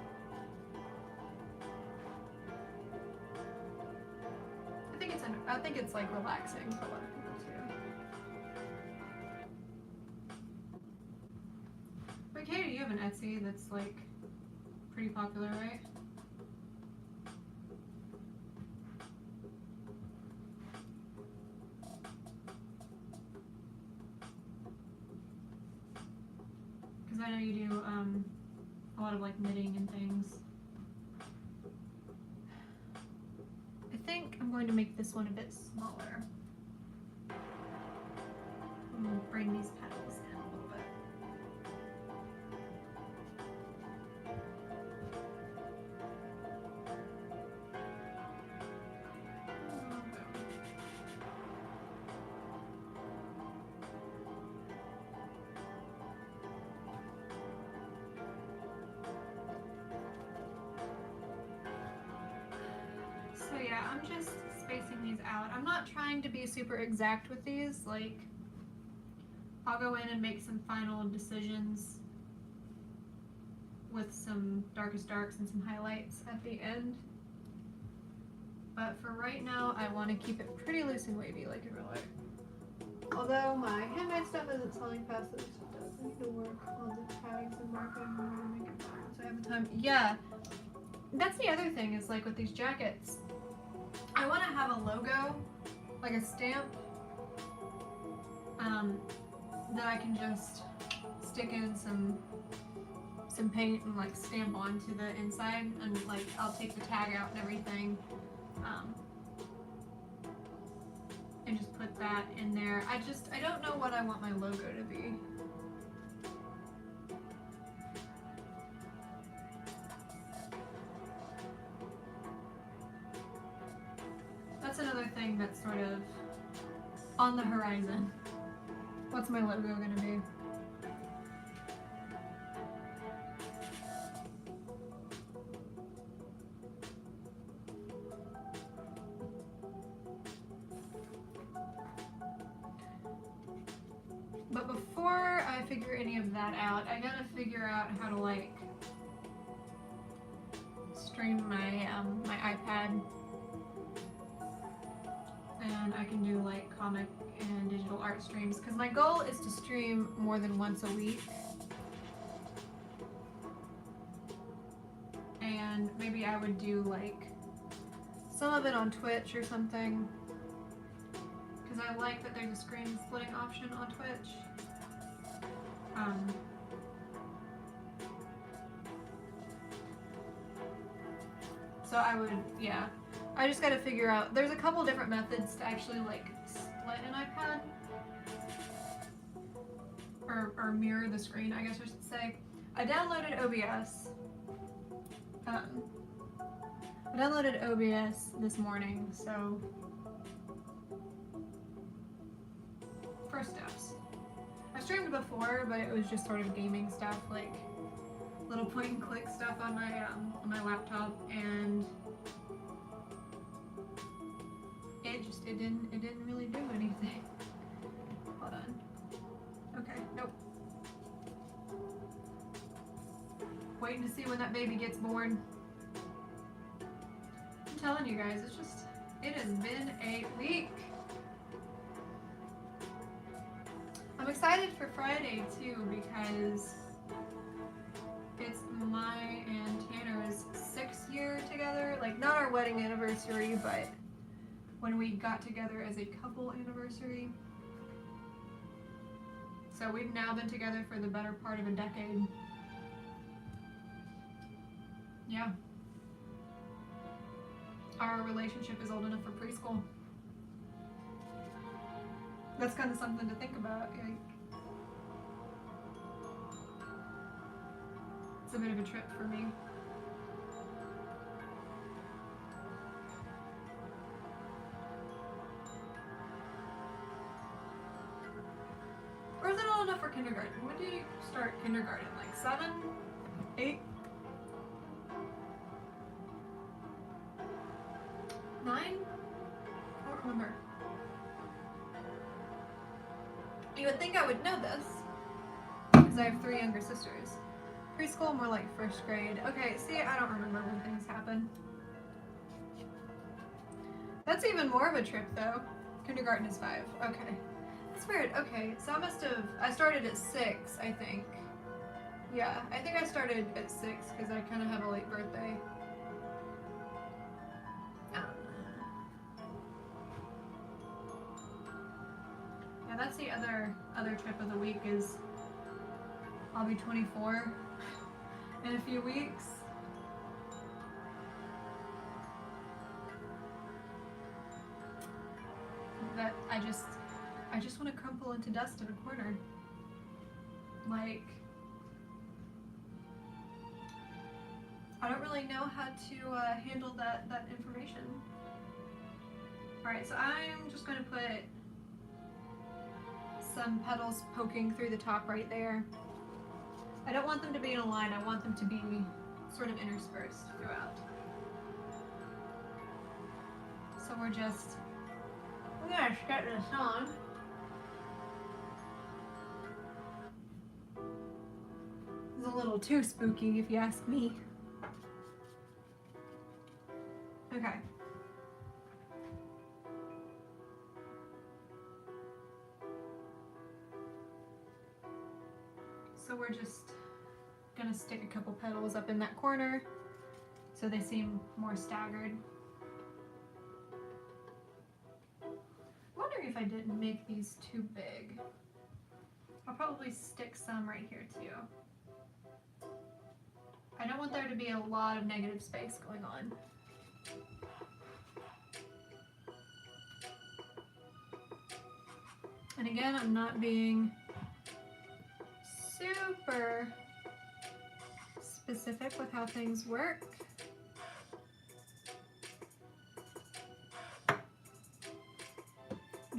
I think it's like relaxing for a lot of people too. But Katie, you have an Etsy that's like pretty popular, right? Because I know you do a lot of like knitting and things. I think I'm going to make this one a bit smaller. I'm going to bring these petals in a little bit. So yeah, I'm just spacing these out. I'm not trying to be super exact with these. Like, I'll go in and make some final decisions with some darkest darks and some highlights at the end. But for right now, I want to keep it pretty loose and wavy, like in real life. Although my handmade stuff isn't selling fast, it does need to work on the tags and marking more to make it fun once I have the time. Yeah, that's the other thing is like with these jackets, I want to have a logo, like a stamp, that I can just stick in some paint and like stamp onto the inside, and like I'll take the tag out and everything, and just put that in there. I don't know what I want my logo to be. something that's sort of on the horizon. What's my logo gonna be? But before I figure any of that out, I gotta figure out how to like stream my iPad, and I can do like comic and digital art streams, because my goal is to stream more than once a week, and maybe I would do like some of it on Twitch or something, because I like that there's a screen splitting option on Twitch. So I would, yeah. I just gotta figure out, there's a couple different methods to actually like split an iPad. Or mirror the screen, I guess I should say. I downloaded OBS. I downloaded OBS this morning, so first steps. I streamed before, but it was just sort of gaming stuff, like little point and click stuff on my laptop, and it didn't really do anything. Hold on. Okay, nope. Waiting to see when that baby gets born. I'm telling you guys, it has been a week. I'm excited for Friday too, because it's my and Tanner's 6th year together. Like, not our wedding anniversary, but when we got together as a couple anniversary. So we've now been together for the better part of a decade. Yeah. Our relationship is old enough for preschool. That's kind of something to think about. Like, it's a bit of a trip for me. Or is it old enough for kindergarten? When do you start kindergarten? Like 7? 8? 9? I don't remember. You would think I would know this, because I have 3 younger sisters. Preschool, more like 1st grade. Okay, see, I don't remember when things happen. That's even more of a trip, though. Kindergarten is 5. Okay. That's weird. Okay, so I started at 6, I think. Yeah, I think I started at 6, because I kind of have a late birthday. Yeah, that's the other trip of the week is I'll be 24 in a few weeks. That I just want to crumple into dust in a corner. Like, I don't really know how to handle that information. Alright, so I'm just going to put some petals poking through the top right there. I don't want them to be in a line, I want them to be sort of interspersed throughout. So we're gonna get this on. It's a little too spooky if you ask me. Okay. So we're just gonna stick a couple petals up in that corner so they seem more staggered. Wondering if I didn't make these too big. I'll probably stick some right here too. I don't want there to be a lot of negative space going on. And again, I'm not being super specific with how things work.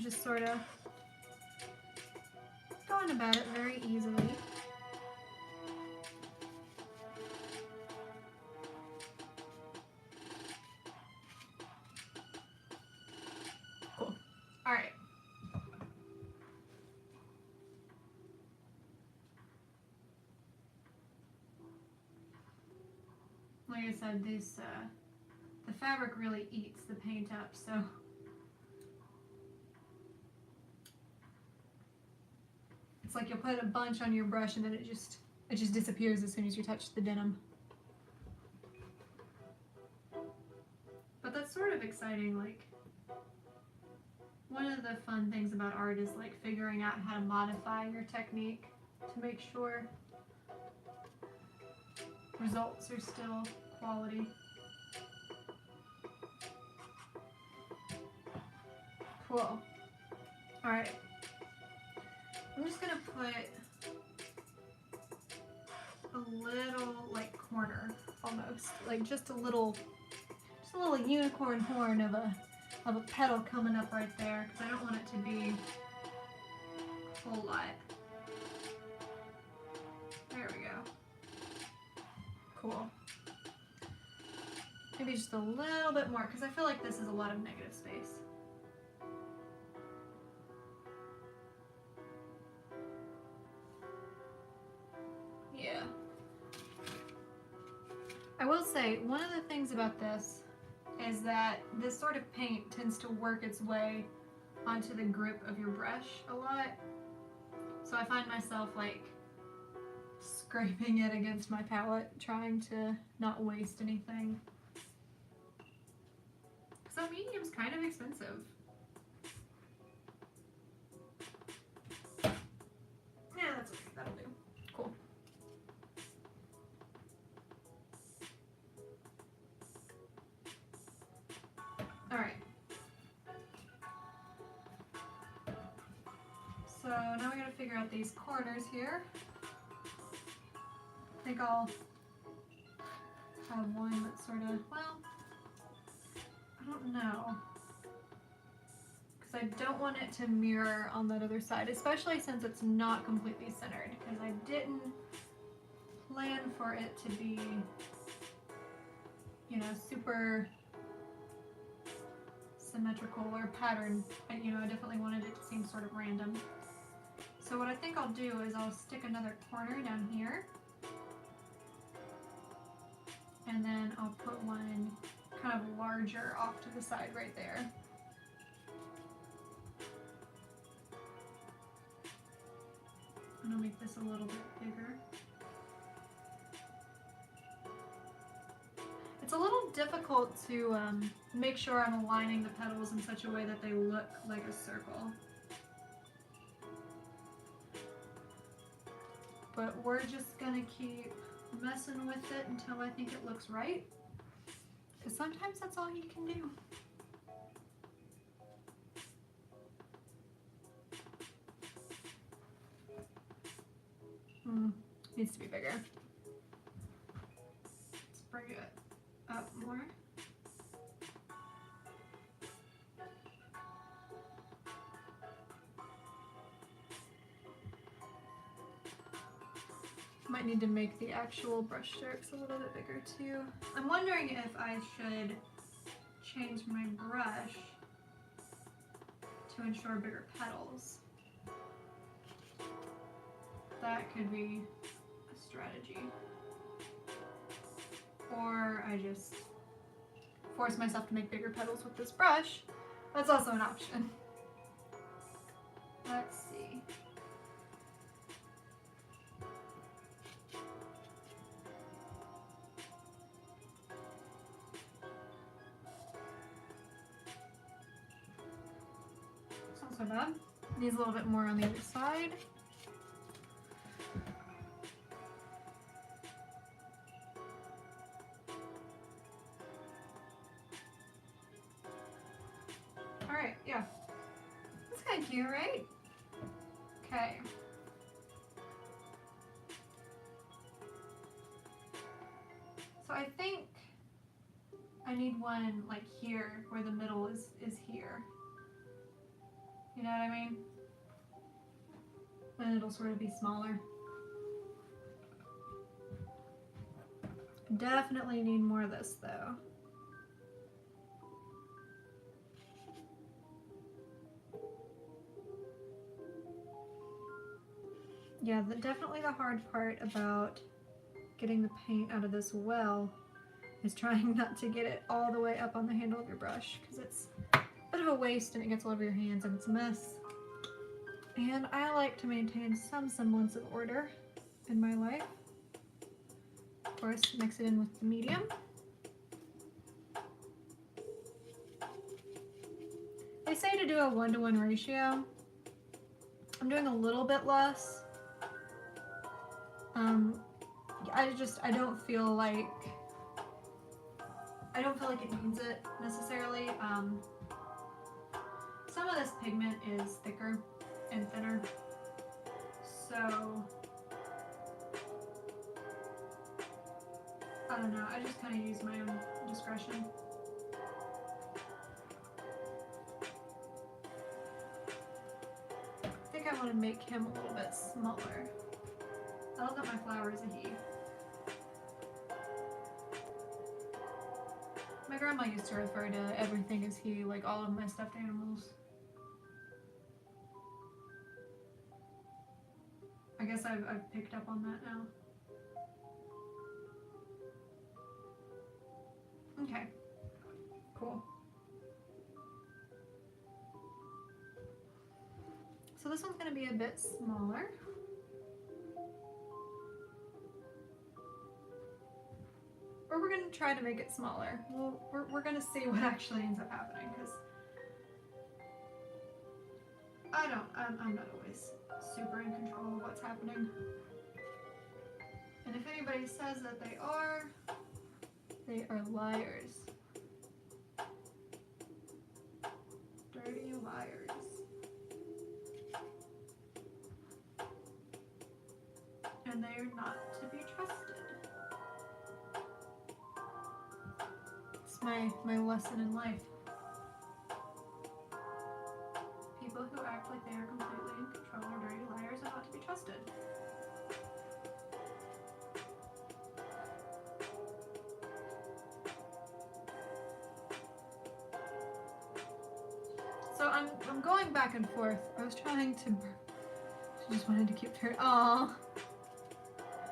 just sort of going about it very easily. Cool. All right. Like I said, this the fabric really eats the paint up, so it's like you'll put a bunch on your brush and then it just disappears as soon as you touch the denim. But that's sort of exciting. Like, one of the fun things about art is like figuring out how to modify your technique to make sure results are still quality. Cool. Alright. I'm just gonna put a little like corner almost. Like just a little unicorn horn of a petal coming up right there, because I don't want it to be a whole lot. There we go. Cool. Maybe just a little bit more, because I feel like this is a lot of negative space. Yeah. I will say, one of the things about this is that this sort of paint tends to work its way onto the grip of your brush a lot. So I find myself like scraping it against my palette, trying to not waste anything. So medium's kind of expensive. Yeah, that's okay, that'll do. Cool. Alright. So now we gotta figure out these corners here. I think I'll have one that's sort of, well, I don't know. Because I don't want it to mirror on that other side, especially since it's not completely centered, because I didn't plan for it to be, you know, super symmetrical or patterned. You know, I definitely wanted it to seem sort of random. So what I think I'll do is I'll stick another corner down here, and then I'll put one kind of larger off to the side right there. And I'll make this a little bit bigger. It's a little difficult to make sure I'm aligning the petals in such a way that they look like a circle. But we're just gonna keep messing with it until I think it looks right. Because sometimes that's all you can do. Needs to be bigger. Let's bring it up more. Might need to make the actual brush strokes a little bit bigger too. I'm wondering if I should change my brush to ensure bigger petals. That could be a strategy. Or I just force myself to make bigger petals with this brush. That's also an option. Let's see. It's not so bad. Needs a little bit more on the other side. Alright, yeah. That's kind of cute, right? Okay. So I think I need one like here where the middle is here. You know what I mean? And it'll sort of be smaller. Definitely need more of this though. Yeah, definitely the hard part about getting the paint out of this well is trying not to get it all the way up on the handle of your brush, because it's a bit of a waste and it gets all over your hands and it's a mess. And I like to maintain some semblance of order in my life. Of course, mix it in with the medium. They say to do a 1-to-1 ratio. I'm doing a little bit less. I don't feel like it needs it necessarily. Some of this pigment is thicker and thinner, so I don't know. I just kind of use my own discretion. I think I want to make him a little bit smaller. I love that my flower is a he. My grandma used to refer to everything as he, like all of my stuffed animals. I guess I've picked up on that now. Okay, cool. So this one's gonna be a bit smaller. Or we're gonna try to make it smaller. Well, we're gonna see what actually ends up happening, because I'm not always super in control of what's happening. And if anybody says that they are liars. Dirty liars. And they are not to be trusted. It's my lesson in life. People who act like they are completely in control are dirty liars and not to be trusted. So I'm going back and forth. I was trying to. She just wanted to keep her. Aww.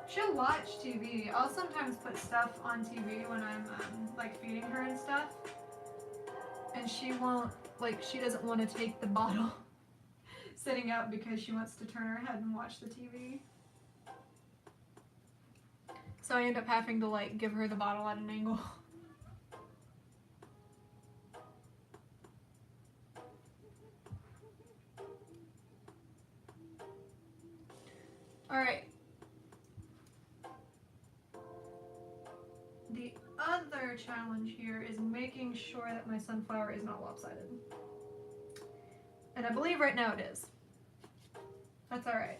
She'll watch TV. I'll sometimes put stuff on TV when I'm like feeding her and stuff, and she won't, like, she doesn't want to take the bottle sitting up because she wants to turn her head and watch the TV. So I end up having to like give her the bottle at an angle. All right. The other challenge here is making sure that my sunflower is not lopsided. And I believe right now it is. That's all right.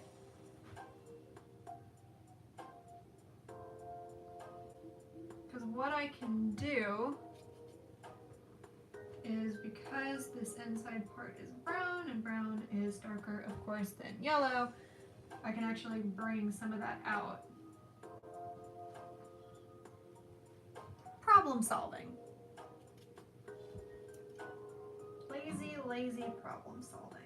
Because what I can do is, because this inside part is brown and brown is darker, of course, than yellow, I can actually bring some of that out. Problem solving. Lazy problem solving.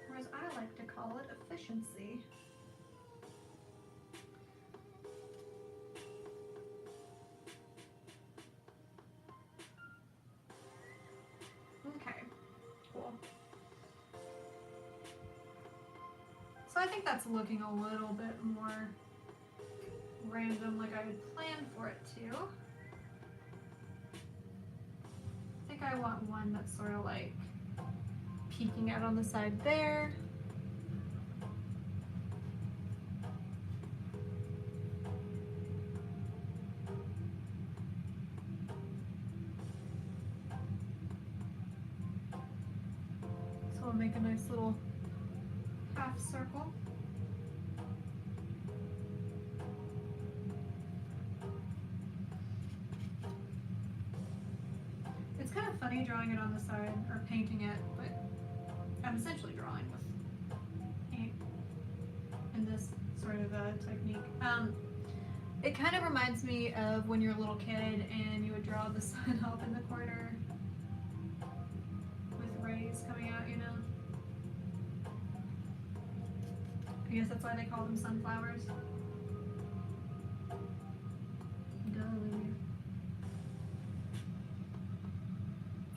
Whereas I like to call it efficiency. Okay, cool. So I think that's looking a little bit more random, like I had planned for it to. I think I want one that's sort of like peeking out on the side there. So we'll make a nice little half circle. the side, or painting it, but I'm essentially drawing with paint in this sort of a technique. It kind of reminds me of when you're a little kid and you would draw the sun up in the corner with rays coming out, you know? I guess that's why they call them sunflowers. Duh.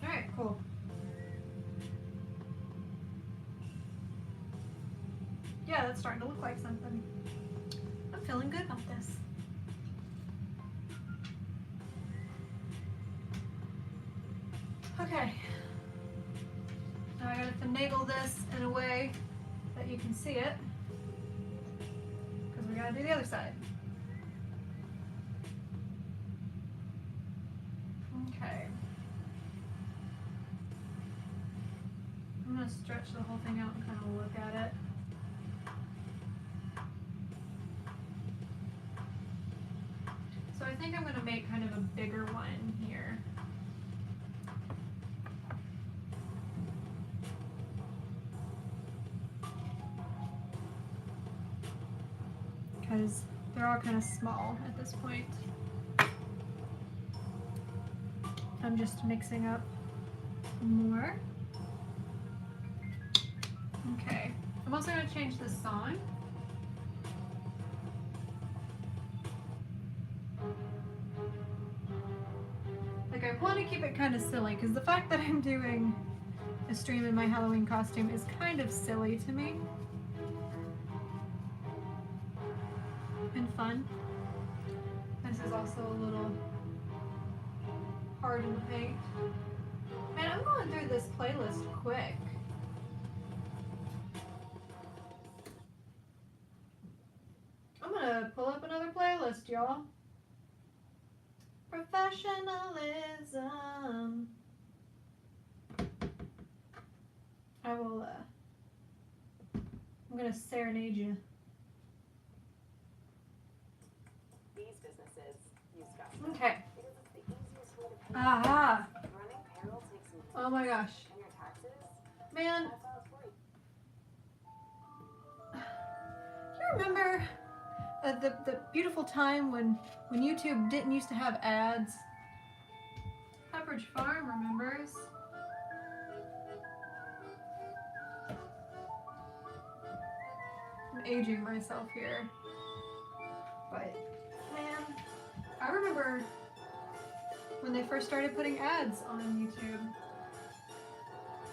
Alright, cool. Yeah, that's starting to look like something. I'm feeling good about this. Okay. Now I gotta finagle this in a way that you can see it. Because we gotta do the other side. Okay. I'm gonna stretch the whole thing out and kind of look at it. So I think I'm gonna make kind of a bigger one here. Because they're all kind of small at this point. I'm just mixing up more. Okay. I'm also going to change the song. Like, I want to keep it kind of silly because the fact that I'm doing a stream in my Halloween costume is kind of silly to me. And fun. This is also a little hard in the paint. Man, I'm going through this playlist quick. I'm gonna pull up another playlist, y'all. Professionalism. I will, I'm gonna serenade you. These businesses use Gusto. Okay. Because it's the easiest way to pay. Aha! Running payroll takes some Oh my gosh. and your taxes. Man, That's all for you. you remember the beautiful time when YouTube didn't used to have ads? Pepperidge Farm remembers. I'm aging myself here. But, man, I remember when they first started putting ads on YouTube.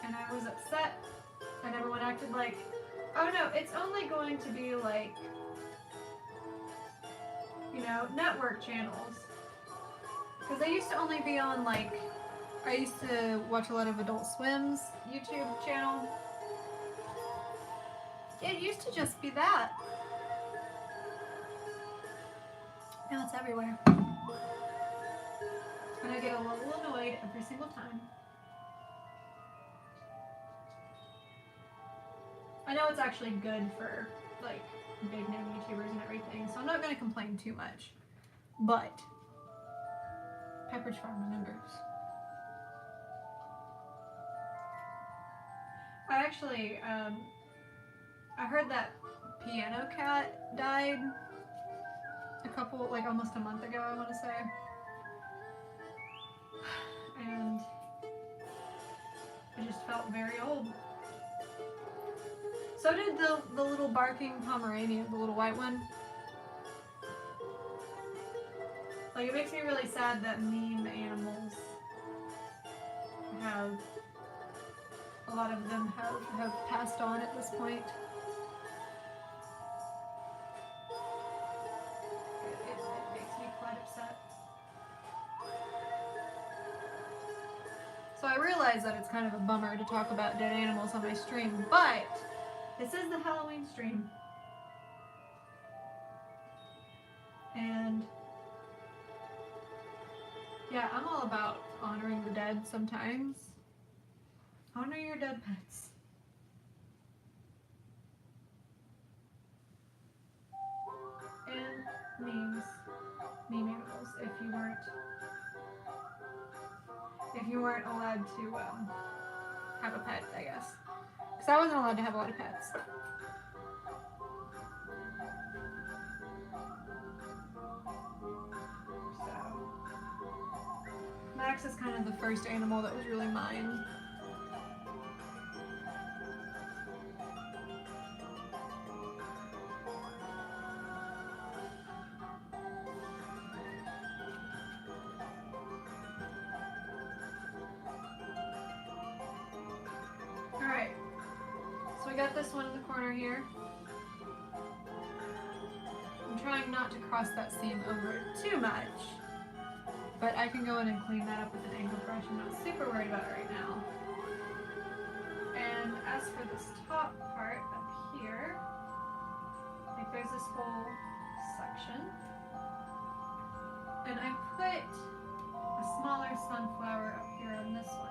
And I was upset. And everyone acted like, oh no, it's only going to be like, you know, network channels. Because they used to only be on like, I used to watch a lot of Adult Swim's YouTube channel. It used to just be that. Now it's everywhere. And I get a little annoyed every single time. I know it's actually good for like big name YouTubers and everything, so I'm not going to complain too much. But Pepperidge Farm remembers. I actually, I heard that Piano Cat died a couple, like almost a month ago, I want to say. And I just felt very old. So did the little barking Pomeranian, the little white one. Like, it makes me really sad that meme animals have, a lot of them have passed on at this point. It makes me quite upset. So I realize that it's kind of a bummer to talk about dead animals on my stream, but this is the Halloween stream. And yeah, I'm all about honoring the dead sometimes. Honor your dead pets. And meme animals, if you weren't allowed to have a pet, I guess. Because I wasn't allowed to have a lot of pets. So Max is kind of the first animal that was really mine. Alright, so we got this one in the corner here. I'm trying not to cross that seam over too much, but I can go in and clean that up with an angle brush. I'm not super worried about it right now. And as for this top part up here, like there's this whole section, and I put a smaller sunflower up here on this one.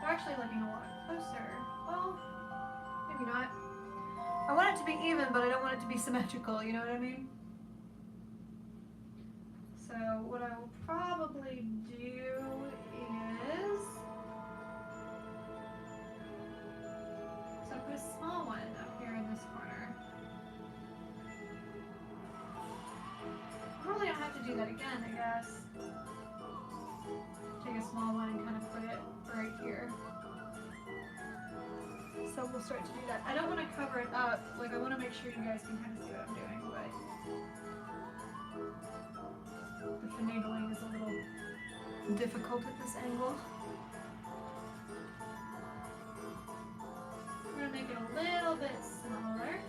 They're actually looking a lot closer. Well, maybe not. I want it to be even, but I don't want it to be symmetrical, you know what I mean? So what I will probably do is, so I put a small one up here in this corner. I really don't have to do that again, I guess. Take a small one and kind of put it right here. So we'll start to do that. I don't want to cover it up, like I want to make sure you guys can kind of see what I'm doing, but the finagling is a little difficult at this angle. I'm going to make it a little bit smaller.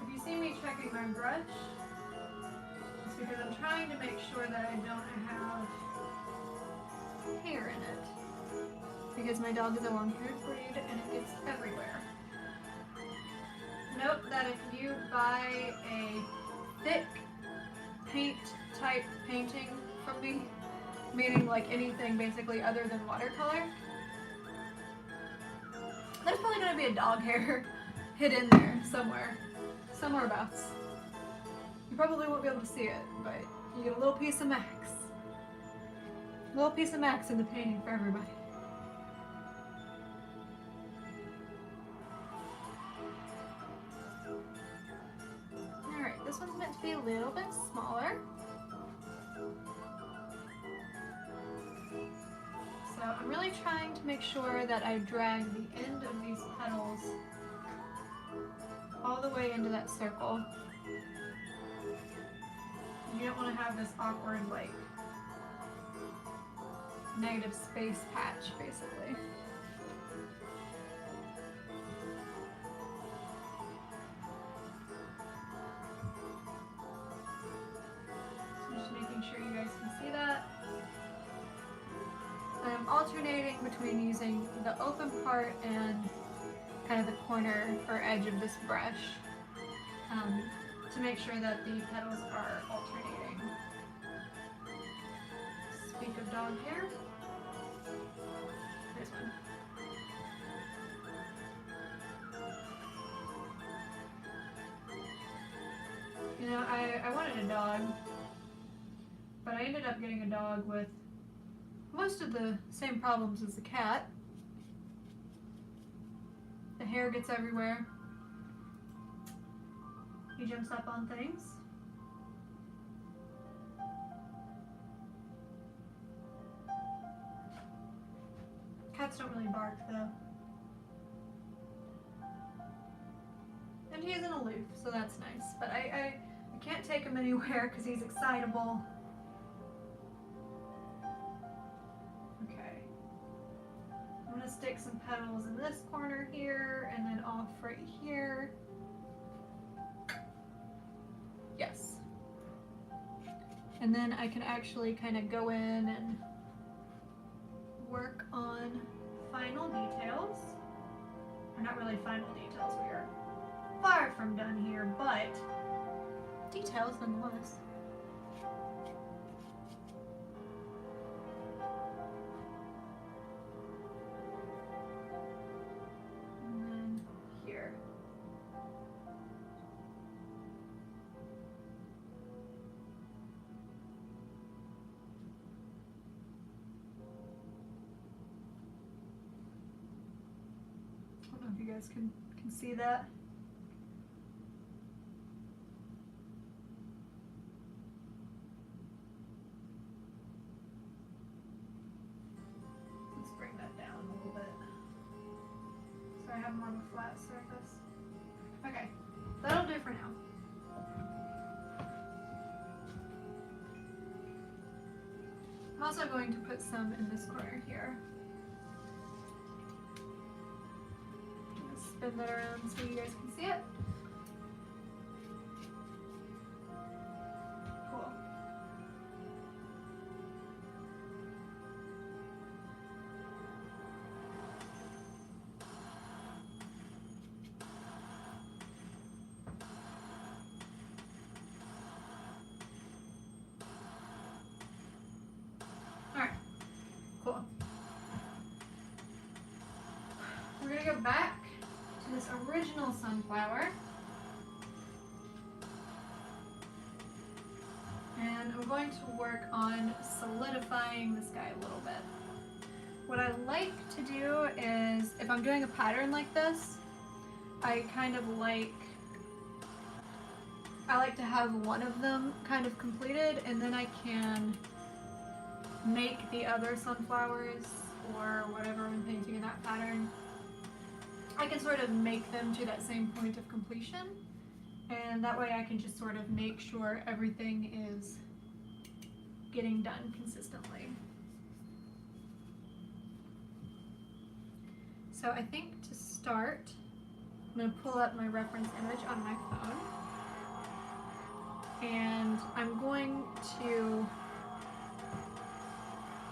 If you see me checking my brush, it's because I'm trying to make sure that I don't have hair in it. Because my dog is a long-haired breed and it gets everywhere. Note that if you buy a thick paint type painting from me, meaning like anything basically other than watercolor, there's probably going to be a dog hair hid in there somewhere abouts. You probably won't be able to see it, but you get a little piece of Max. A little piece of Max in the painting for everybody. Alright, this one's meant to be a little bit smaller. So I'm really trying to make sure that I drag the end of these petals all the way into that circle. You don't want to have this awkward, like, negative space patch, basically. So I'm just making sure you guys can see that. I'm alternating between using the open part and kind of the corner or edge of this brush to make sure that the petals are alternating. Speak of dog hair. There's one. You know, I wanted a dog, but I ended up getting a dog with most of the same problems as the cat. The hair gets everywhere. He jumps up on things. Cats don't really bark though. And he isn't aloof, so that's nice. But I can't take him anywhere because he's excitable. Okay. I'm gonna stick some petals in this corner here and then off right here. Yes. And then I can actually kind of go in and work on final details. Or not really final details, we are far from done here, but details nonetheless. And then here. guys can see that. Let's bring that down a little bit so I have more of a flat surface. Okay, that'll do for now. I'm also going to put some in this corner here. I'm gonna spin that around so you guys can see it. Cool. Alright, cool. We're gonna go back to this original sunflower. And I'm going to work on solidifying this guy a little bit. What I like to do is, if I'm doing a pattern like this, I like to have one of them kind of completed, and then I can make the other sunflowers or whatever I'm painting in that pattern. I can sort of make them to that same point of completion, and that way I can just sort of make sure everything is getting done consistently. So I think to start, I'm going to pull up my reference image on my phone, and I'm going to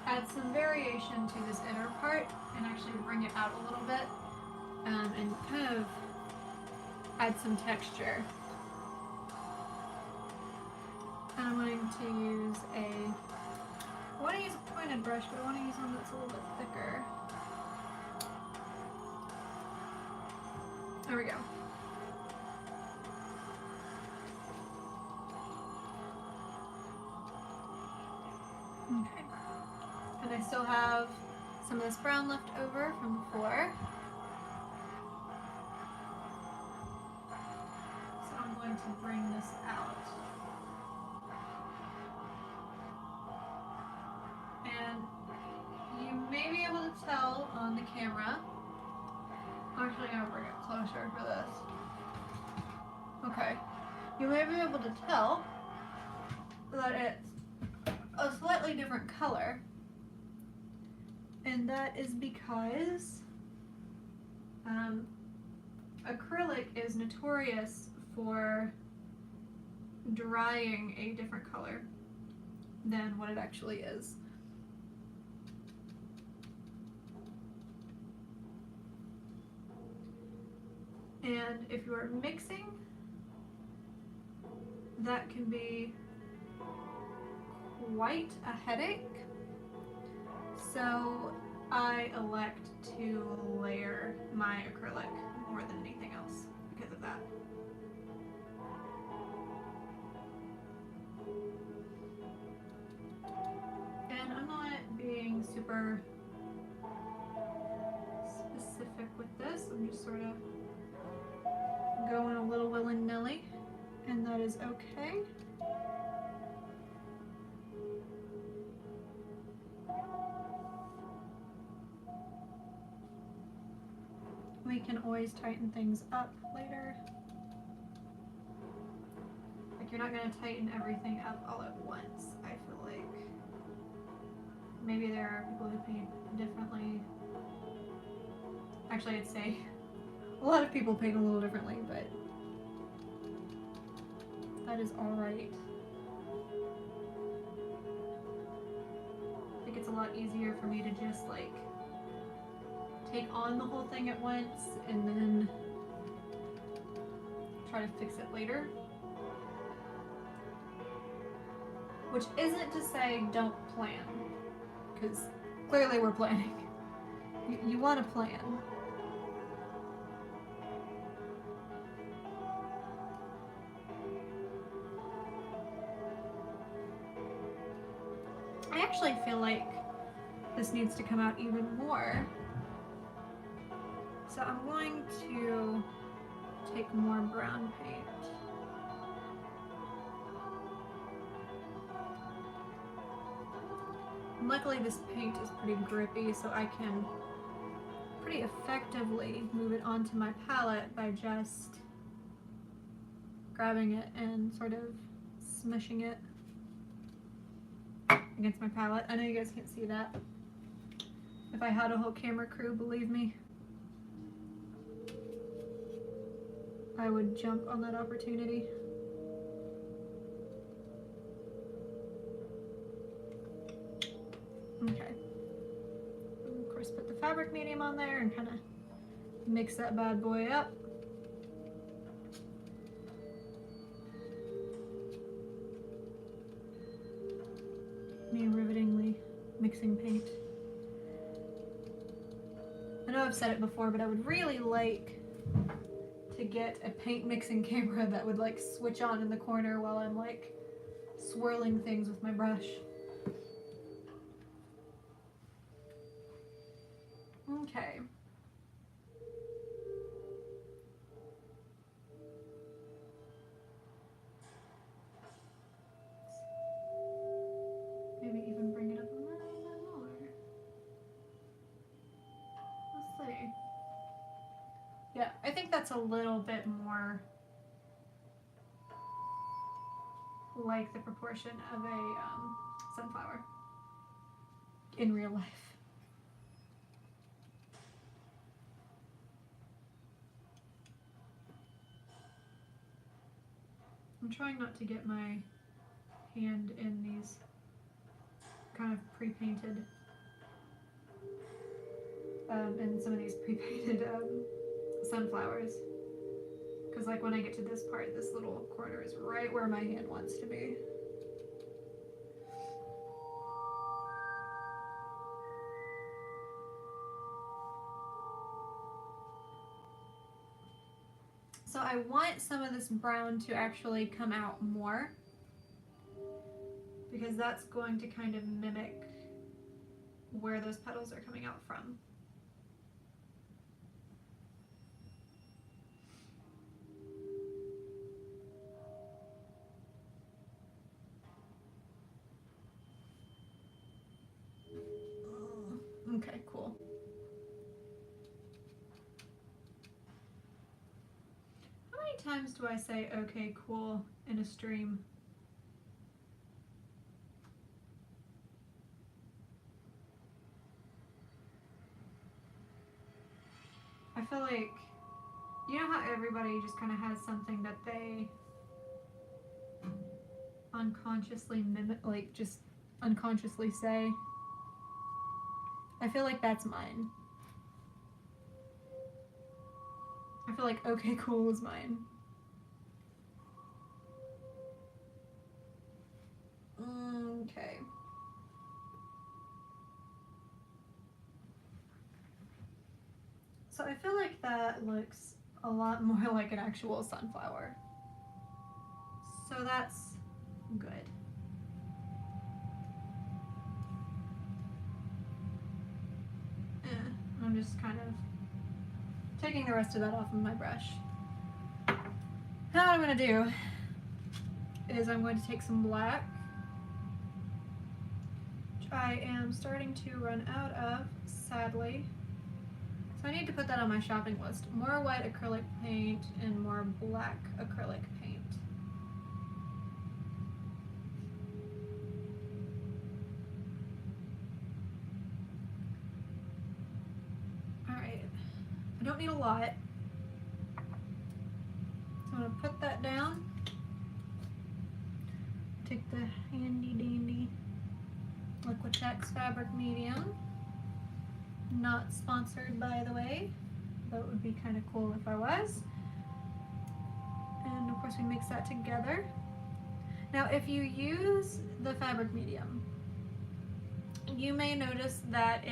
add some variation to this inner part and actually bring it out a little bit, and kind of add some texture. And I'm going to use I want to use a pointed brush, but I want to use one that's a little bit thicker. There we go. Okay. And I still have some of this brown left over from before. So I'm going to bring this out. And you may be able to tell on the camera. I'm actually going to bring it closer for this. Okay. You may be able to tell that it's a slightly different color. And that is because acrylic is notorious for drying a different color than what it actually is. And if you are mixing, that can be quite a headache. So I elect to layer my acrylic more than anything else because of that. And I'm not being super specific with this. I'm just sort of going a little willy-nilly, and that is okay. We can always tighten things up later. Like, you're not going to tighten everything up all at once, I feel like. Maybe there are people who paint differently. Actually, I'd say a lot of people paint a little differently, but that is alright. I think it's a lot easier for me to just like take on the whole thing at once and then try to fix it later. Which isn't to say don't plan, because clearly we're planning. You want to plan. I actually feel like this needs to come out even more. So I'm going to take more brown paint. And luckily this paint is pretty grippy, so I can pretty effectively move it onto my palette by just grabbing it and sort of smushing it against my palette. I know you guys can't see that. If I had a whole camera crew, believe me, I would jump on that opportunity. Okay. And of course, put the fabric medium on there and kind of mix that bad boy up. Me rivetingly mixing paint. I know I've said it before, but I would really like to get a paint mixing camera that would like switch on in the corner while I'm like swirling things with my brush. Okay. Maybe even bring it up a little bit more. Let's see. Yeah, I think that's a little bit more like the proportion of a sunflower in real life. I'm trying not to get my hand in these kind of pre-painted, in some of these pre-painted sunflowers. Because like when I get to this part, this little corner is right where my hand wants to be. So I want some of this brown to actually come out more, because that's going to kind of mimic where those petals are coming out from. Okay, cool. How many times do I say okay, cool in a stream? I feel like, you know how everybody just kind of has something that they unconsciously mimic, like just unconsciously say? I feel like that's mine. I feel like okay, cool is mine. Okay. So I feel like that looks a lot more like an actual sunflower. So that's good. I'm just kind of taking the rest of that off of my brush. Now what I'm going to do is I'm going to take some black, which I am starting to run out of, sadly. So I need to put that on my shopping list. More white acrylic paint and more black acrylic paint. Alright, I don't need a lot. So I'm going to put that down. Take the handy dandy Liquitex fabric medium. Not sponsored, by the way, though it would be kind of cool if I was. And of course we mix that together. Now if you use the fabric medium, you may notice that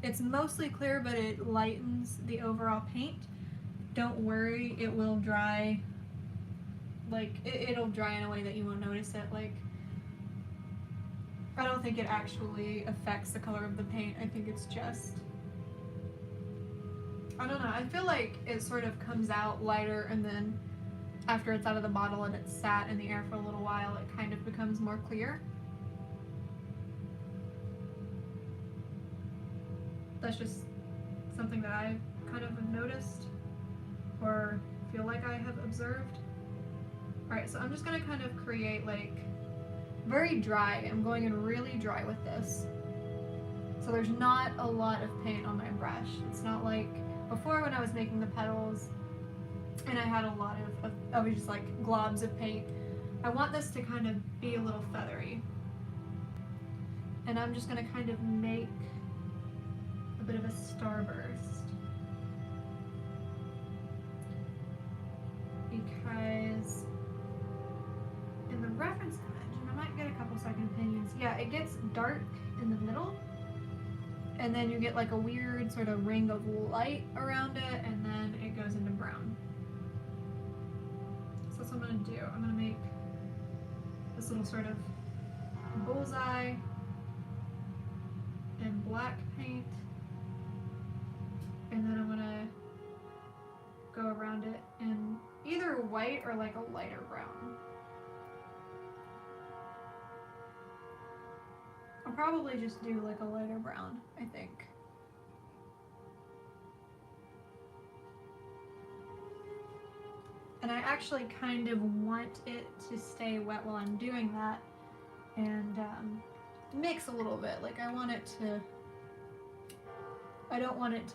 it's mostly clear, but it lightens the overall paint. Don't worry, it will dry. Like, it'll dry in a way that you won't notice it. Like, I don't think it actually affects the color of the paint. I think it's just I don't know, I feel like it sort of comes out lighter, and then after it's out of the bottle and it's sat in the air for a little while, it kind of becomes more clear. That's just something that I kind of have noticed or feel like I have observed. Alright, so I'm just gonna kind of create like very dry. I'm going in really dry with this. So there's not a lot of paint on my brush. It's not like before when I was making the petals and I had a lot of just like globs of paint. I want this to kind of be a little feathery. And I'm just gonna kind of make a bit of a starburst. Because in the reference image, and I might get a couple second opinions, yeah, it gets dark in the middle, and then you get like a weird sort of ring of light around it, and then it goes into brown. So that's what I'm gonna do. I'm gonna make this little sort of bullseye in black paint, and then I'm gonna go around it in either white or like a lighter brown. I'll probably just do like a lighter brown, I think. And I actually kind of want it to stay wet while I'm doing that, and mix a little bit. Like I don't want it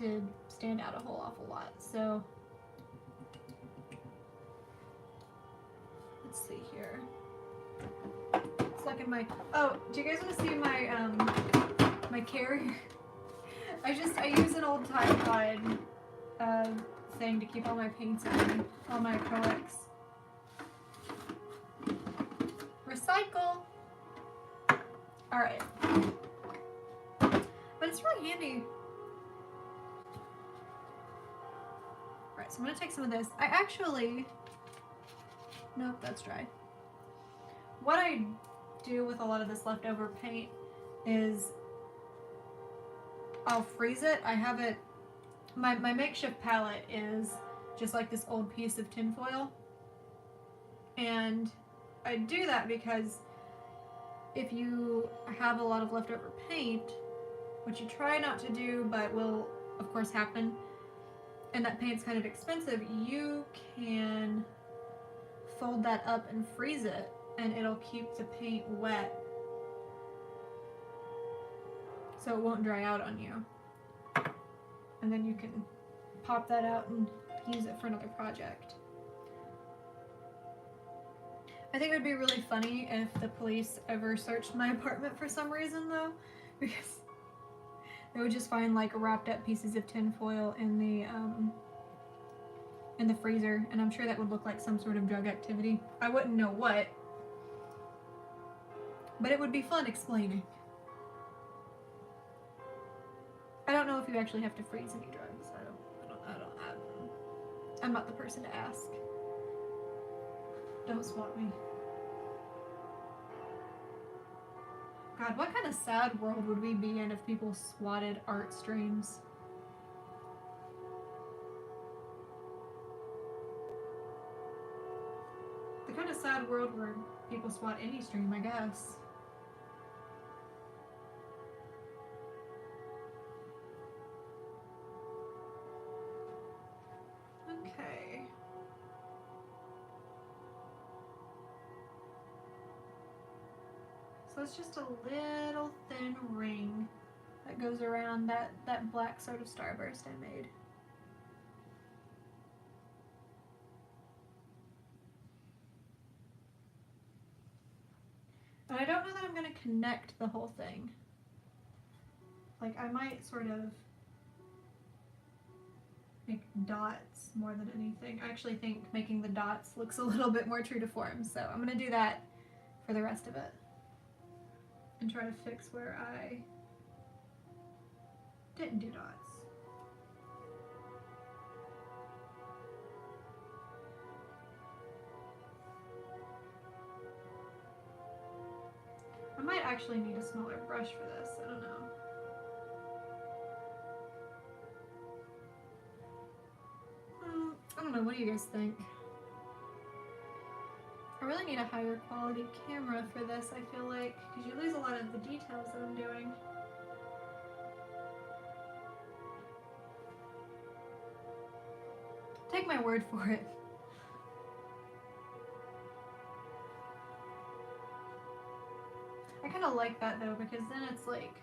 to stand out a whole awful lot. So let's see here. It's like in my, oh, do you guys want to see my my carrier? I use an old Tide Pod thing to keep all my paints in, all my acrylics. Recycle. All right, but it's really handy. All right, so I'm gonna take some of this. I actually, nope, that's dry. What I do with a lot of this leftover paint is I'll freeze it. I have it, my makeshift palette is just like this old piece of tinfoil, and I do that because if you have a lot of leftover paint, which you try not to do but will of course happen, and that paint's kind of expensive, you can fold that up and freeze it, and it'll keep the paint wet so it won't dry out on you. And then you can pop that out and use it for another project. I think it would be really funny if the police ever searched my apartment for some reason though, because they would just find like wrapped up pieces of tinfoil in the freezer, and I'm sure that would look like some sort of drug activity. I wouldn't know what, but it would be fun explaining. I don't know if you actually have to freeze any drugs. I'm not the person to ask. Don't swat me. God, what kind of sad world would we be in if people swatted art streams? The kind of sad world where people swat any stream, I guess. Okay. So it's just a little thin ring that goes around that black sort of starburst I made. And I don't know that I'm going to connect the whole thing. Like, I might sort of make dots more than anything. I actually think making the dots looks a little bit more true to form, so I'm going to do that for the rest of it. And try to fix where I didn't do dots. I might actually need a smaller brush for this, I don't know. you guys think? I really need a higher quality camera for this, I feel like, because you lose a lot of the details that I'm doing. Take my word for it. I kind of like that though, because then it's like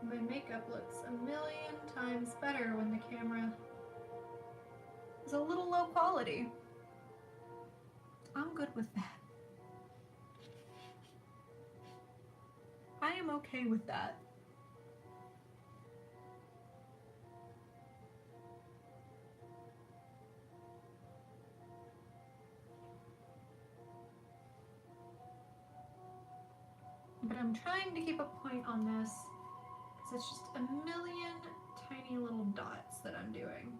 my makeup looks a million times better when the camera is a little low quality. I'm good with that. I am okay with that. But I'm trying to keep a point on this because it's just a million tiny little dots that I'm doing.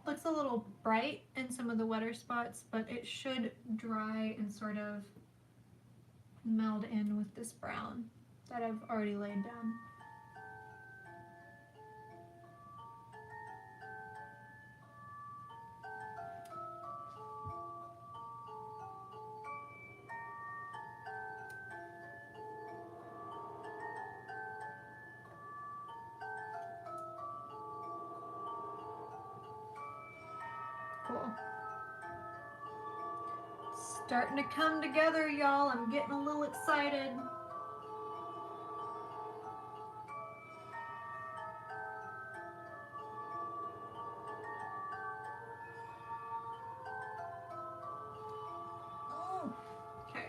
Looks a little bright in some of the wetter spots, but it should dry and sort of meld in with this brown that I've already laid down. Cool. Starting to come together, y'all. I'm getting a little excited. Oh, okay.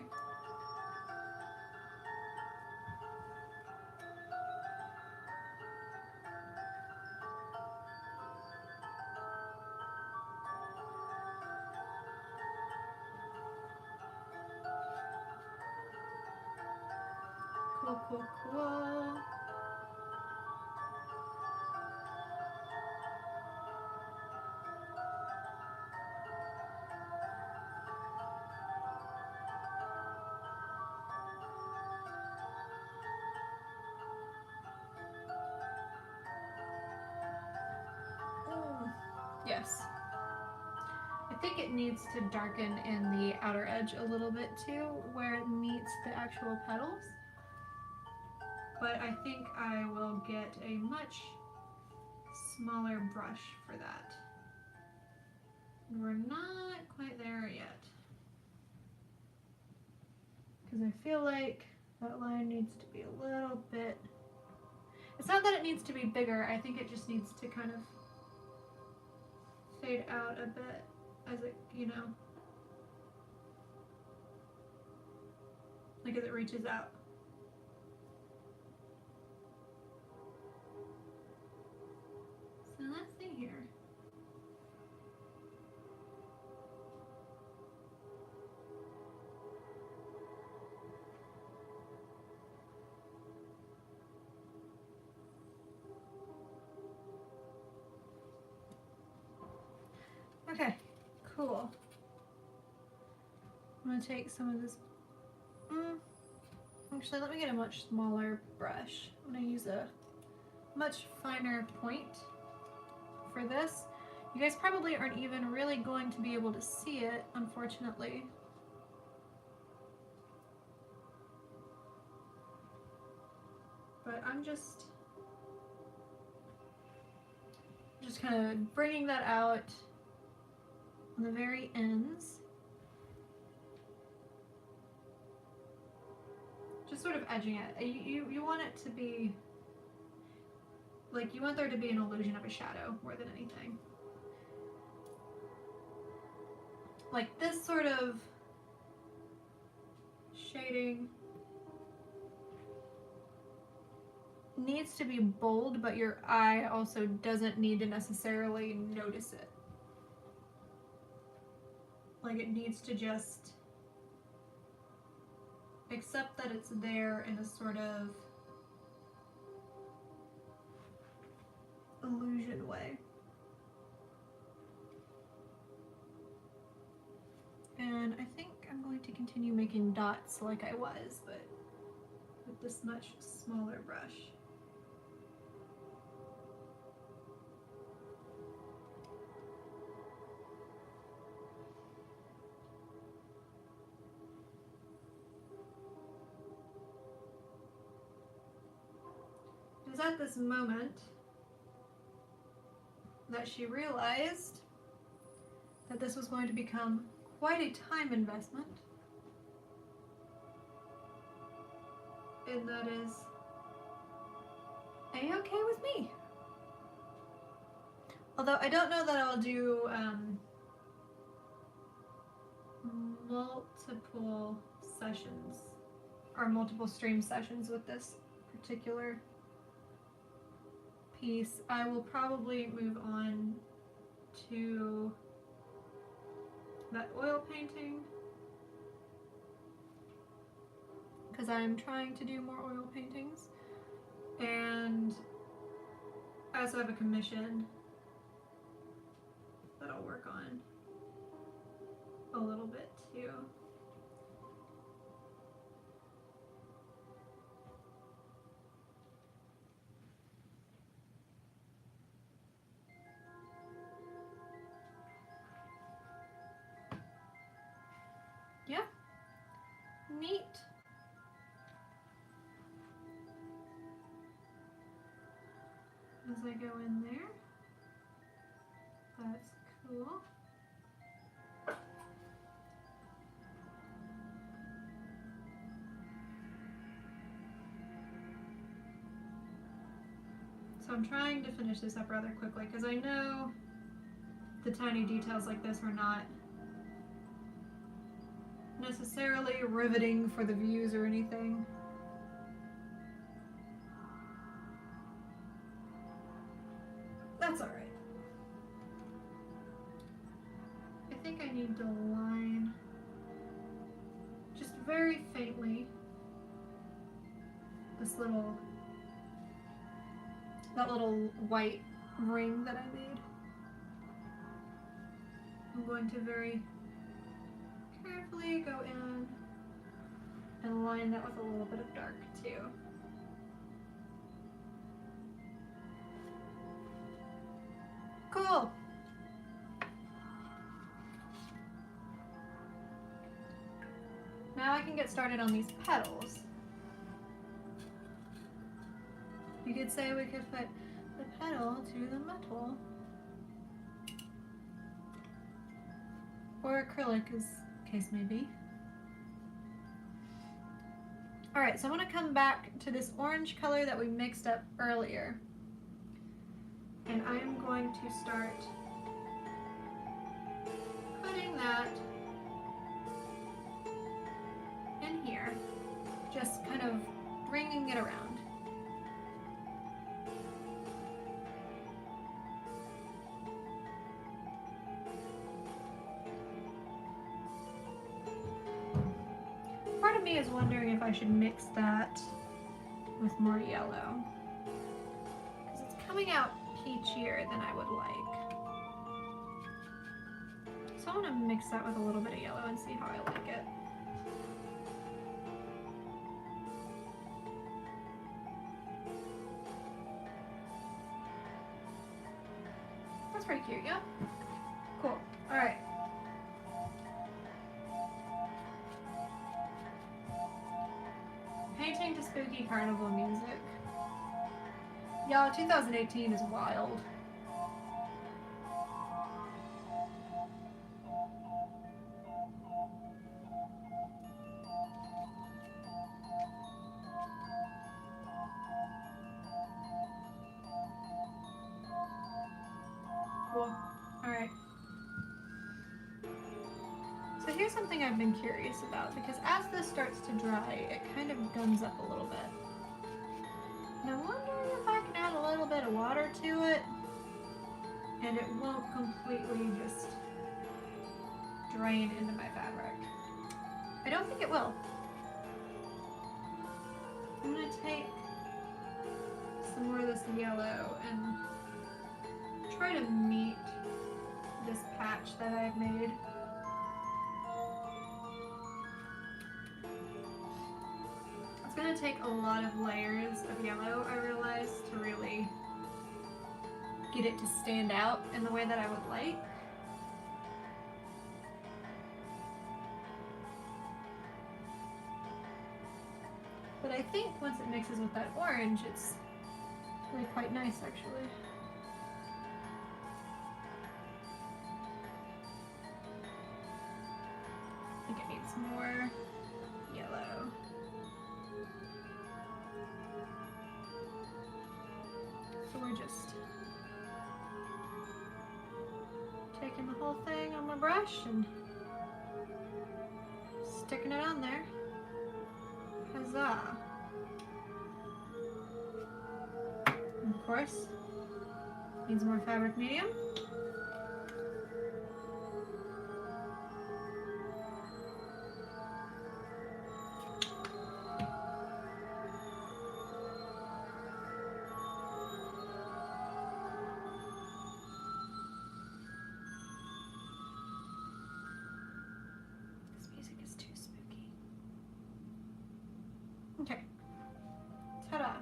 Cool, cool, cool. Yes. I think it needs to darken in the outer edge a little bit too, where it meets the actual petals. But I think I will get a much smaller brush for that. We're not quite there yet. Because I feel like that line needs to be a little bit... It's not that it needs to be bigger, I think it just needs to kind of fade out a bit as it, you know, like as it reaches out. So let's see here. Okay, cool. I'm gonna take some of this. Actually, let me get a much smaller brush. I'm gonna use a much finer point for this. You guys probably aren't even really going to be able to see it, unfortunately. But I'm just kind of bringing that out on the very ends. Just sort of edging it. You want it to be, like, you want there to be an illusion of a shadow more than anything. Like this sort of shading needs to be bold, but your eye also doesn't need to necessarily notice it. Like it needs to just except that it's there in a sort of illusion way. And I think I'm going to continue making dots like I was, but with this much smaller brush. It was at this moment that she realized that this was going to become quite a time investment. And that is A-okay with me. Although I don't know that I'll do multiple sessions or multiple stream sessions with this particular piece. I will probably move on to that oil painting because I'm trying to do more oil paintings, and I also have a commission that I'll work on a little bit too. Yeah, neat. As I go in there, that's cool. So I'm trying to finish this up rather quickly because I know the tiny details like this are not necessarily riveting for the views or anything. That's alright. I think I need to line just very faintly this that little white ring that I made. I'm going to very carefully go in and line that with a little bit of dark too. Cool. Now I can get started on these petals. You could say we could put the petal to the metal. Or acrylic, as the case may be. Alright, so I want to come back to this orange color that we mixed up earlier. And I am going to start putting that in here, just kind of bringing it around. Part of me is wondering if I should mix that with more yellow, because it's coming out peachier than I would like. So I want to mix that with a little bit of yellow and see how I like it. That's pretty cute, yeah? Cool. Alright. Painting to spooky carnival music. Y'all, 2018 is wild. Cool. Alright. So here's something I've been curious about, because as this starts to dry, it kind of gums up a little bit. And I'm wondering if I can add a little bit of water to it, and it won't completely just drain into my fabric. I don't think it will. I'm gonna take some more of this yellow and try to meet this patch that I've made. It's gonna take a lot of layers of yellow, I realize, to really get it to stand out in the way that I would like. But I think once it mixes with that orange, it's really quite nice, actually. I think it needs more yellow. So we're just taking the whole thing on my brush and sticking it on there. Huzzah! And of course, needs more fabric medium. This music is too spooky. Okay. Ta-da!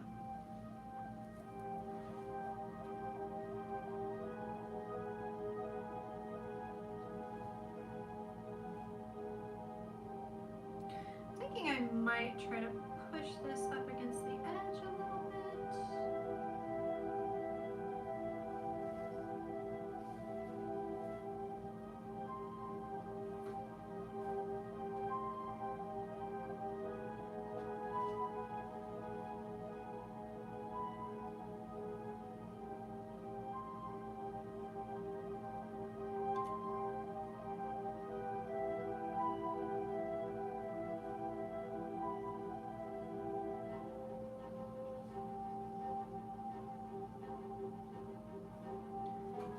Thinking I might try to push this up against the edge a little bit.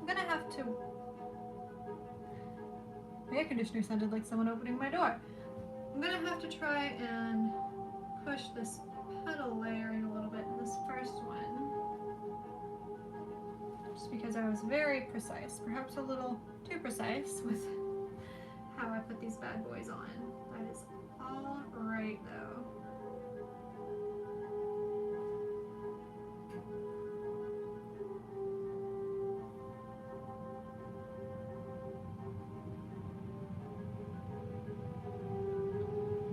I'm gonna have to. My air conditioner sounded like someone opening my door. I'm gonna have to try and push this petal layer in a little bit in this first one. Just because I was very precise, perhaps a little too precise with how I put these bad boys on. That is all right though.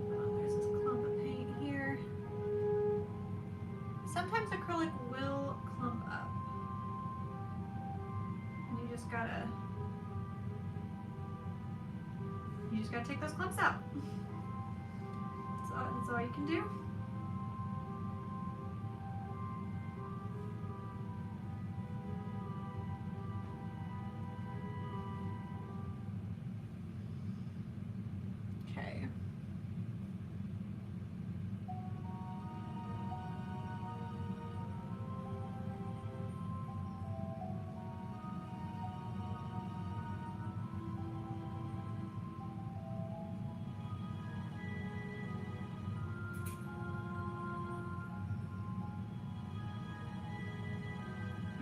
Oh, there's this clump of paint here. Sometimes acrylic will clump up. And you just gotta take those clumps out. That's all you can do. Okay.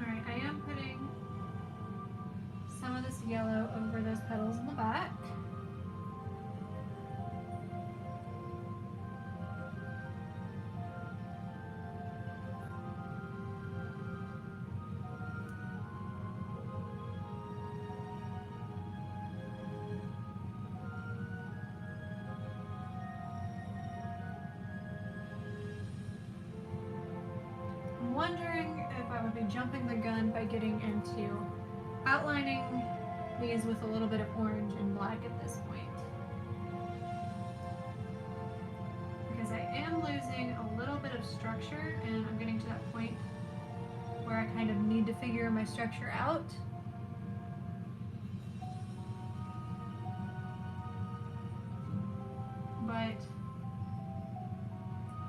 Alright, I am putting some of this yellow over those petals in the back. I'm wondering if I would be jumping the gun by getting into outlining these with a little bit of orange and black at this point. Because I am losing a little bit of structure and I'm getting to that point where I kind of need to figure my structure out. But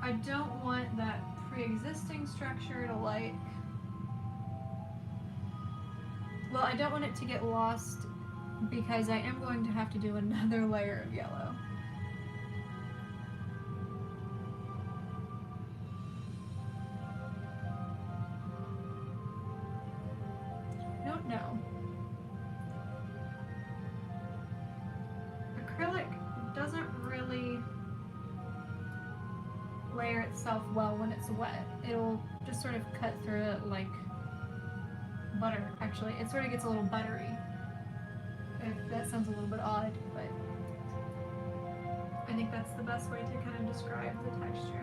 I don't want that pre-existing structure to well, I don't want it to get lost because I am going to have to do another layer of yellow. itself well when it's wet. It'll just sort of cut through it like butter, actually. It sort of gets a little buttery. If that sounds a little bit odd, but I think that's the best way to kind of describe the texture.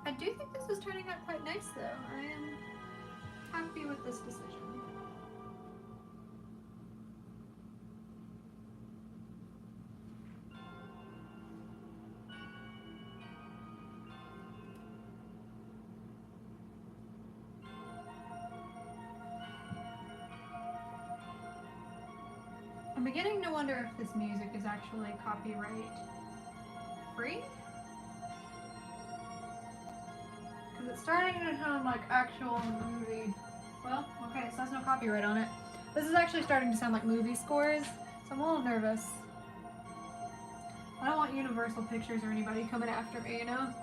I do think this is turning out quite nice though. I am happy with this decision. I'm beginning to wonder if this music is actually copyright free. Because it's starting to sound like actual movie. Well, okay, so there's no copyright on it. This is actually starting to sound like movie scores, so I'm a little nervous. I don't want Universal Pictures or anybody coming after me, you know?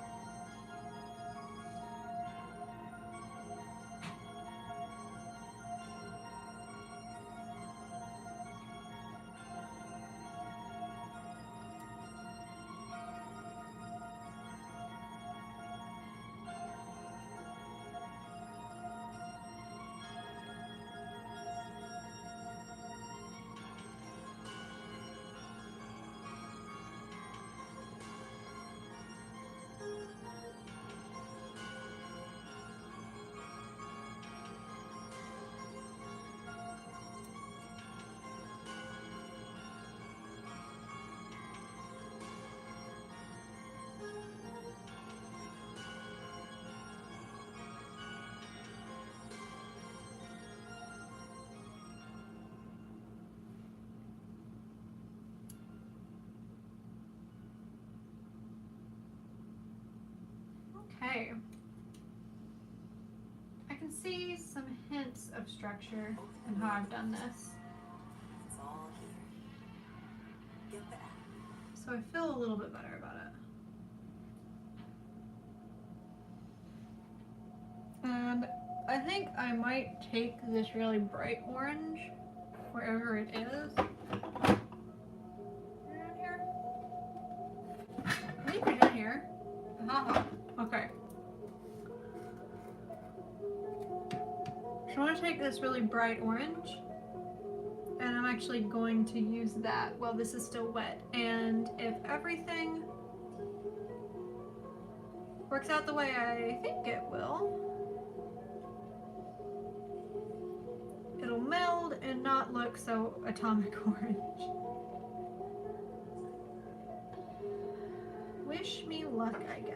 Okay. I can see some hints of structure in how I've done this. It's all here. Get that. So I feel a little bit better about it. And I think I might take this really bright orange, wherever it is. Around here? I think it's in here. Haha. Okay. So I want to take this really bright orange, and I'm actually going to use that while this is still wet. And if everything works out the way I think it will, it'll meld and not look so atomic orange. Wish me luck, I guess.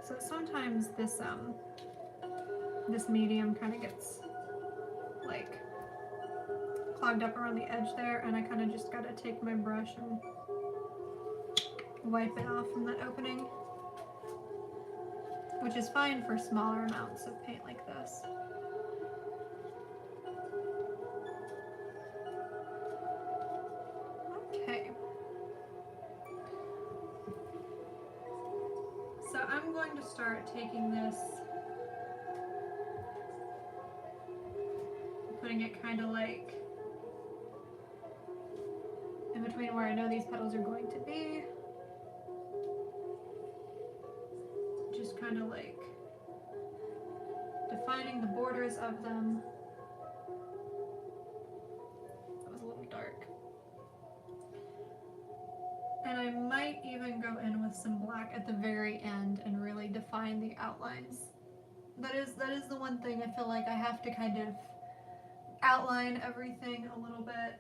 So sometimes this medium kind of gets like clogged up around the edge there, and I kind of just gotta take my brush and wipe it off from that opening, which is fine for smaller amounts of paint like this. Okay. So I'm going to start taking this, putting it kind of like in between where I know these petals are going to be. Just kind of like defining the borders of them. That was a little dark. And I might even go in with some black at the very end and really define the outlines. That is the one thing I feel like I have to kind of outline everything a little bit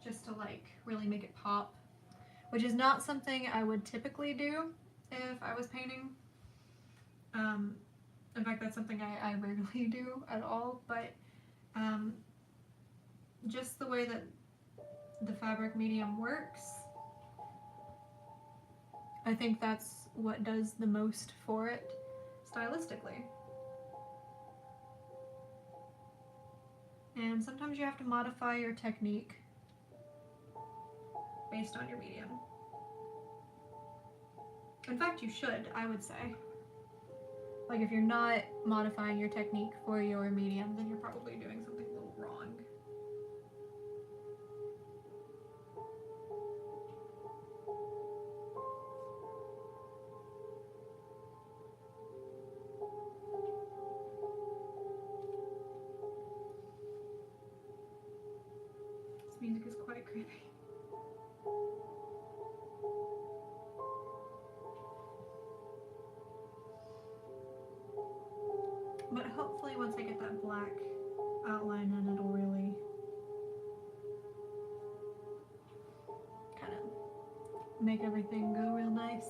just to like really make it pop, which is not something I would typically do if I was painting. In fact, that's something I rarely do at all, but just the way that the fabric medium works, I think that's what does the most for it stylistically. And sometimes you have to modify your technique based on your medium. In fact, you should, I would say. Like, if you're not modifying your technique for your medium, then you're probably doing something a little wrong. This music is quite creepy. But hopefully once I get that black outline in, it'll really kind of make everything go real nice.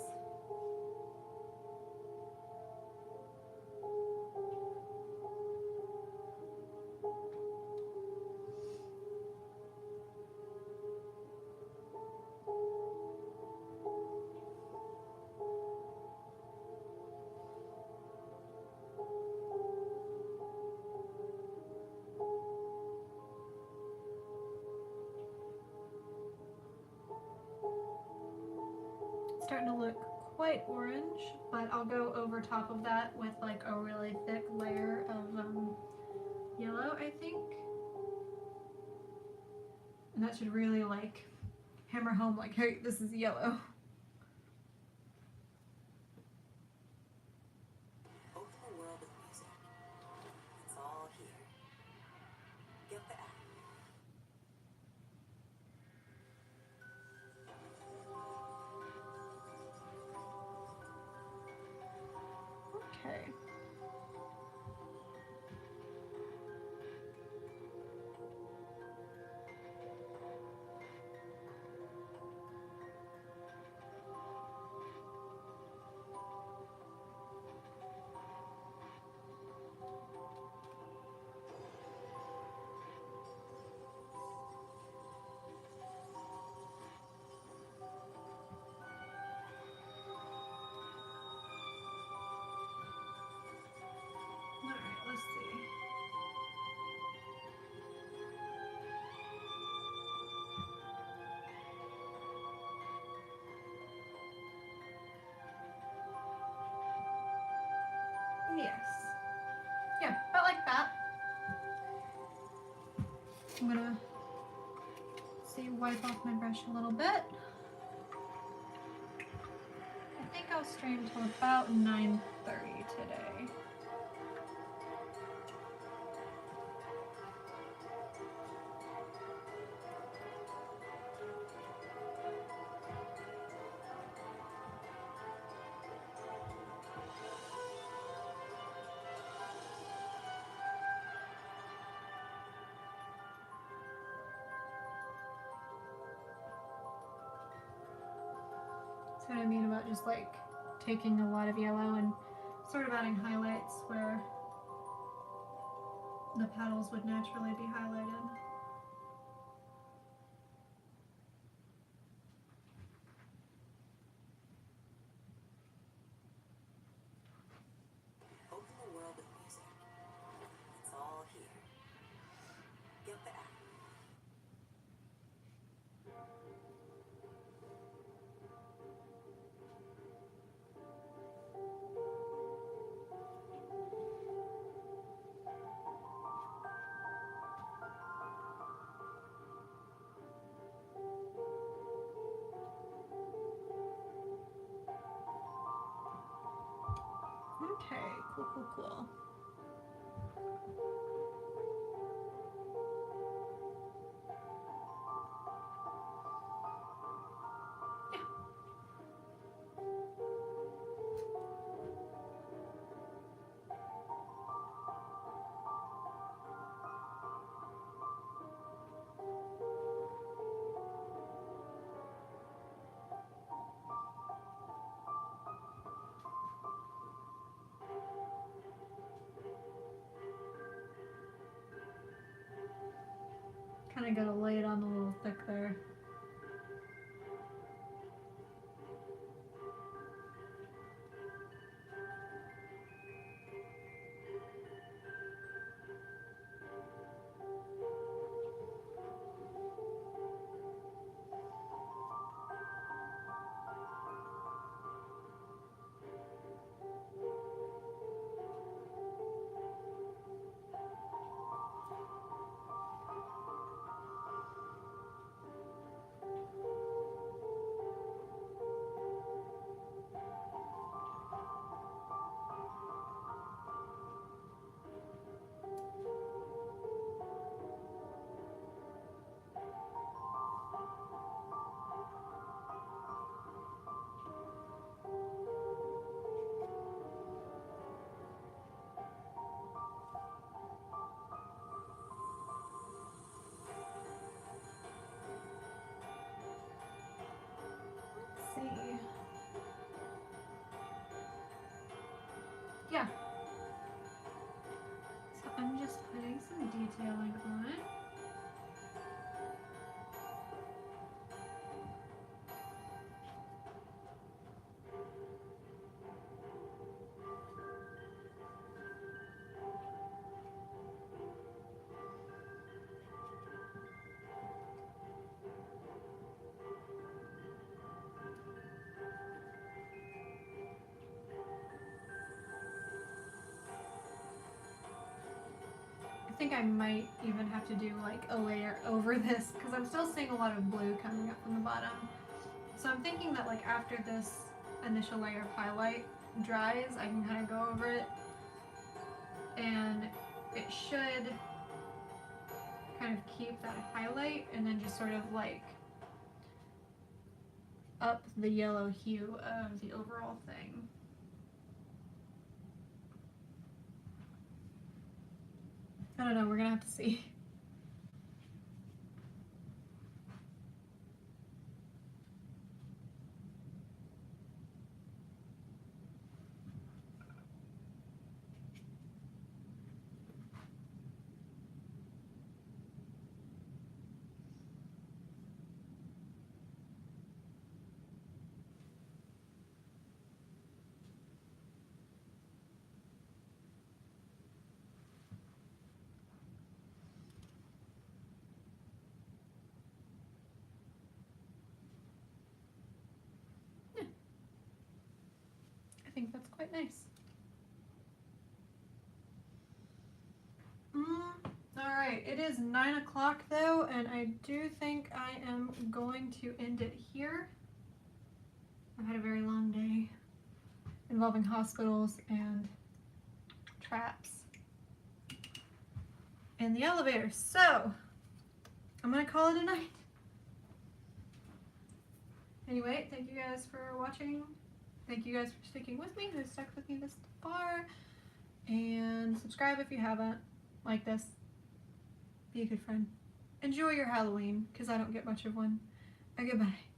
Starting to look quite orange, but I'll go over top of that with like a really thick layer of yellow, I think. And that should really like hammer home like, hey, this is yellow. Open the world of music. It's all here. Get the app. Okay. Alright, let's see. Yes. Yeah, about like that. I'm gonna wipe off my brush a little bit. I think I'll stream till about 9:30 today. That's what I mean about just like taking a lot of yellow and sort of adding highlights where the petals would naturally be highlighted. Open the world of music. It's all here. Get the app. Okay, cool. Yeah. I gotta lay it on a little thick there. See. Yeah. So I'm just putting some detailing on it. I think I might even have to do like a layer over this because I'm still seeing a lot of blue coming up from the bottom. So I'm thinking that like after this initial layer of highlight dries, I can kind of go over it and it should kind of keep that highlight and then just sort of like up the yellow hue of the overall thing. I don't know, we're gonna have to see. I think that's quite nice. Alright, it is 9 o'clock though, and I do think I am going to end it here. I've had a very long day involving hospitals and traps and the elevator. So, I'm gonna call it a night. Anyway, thank you guys for watching. Thank you guys for sticking with me, who stuck with me this far. And subscribe if you haven't. Like this. Be a good friend. Enjoy your Halloween, because I don't get much of one. Goodbye.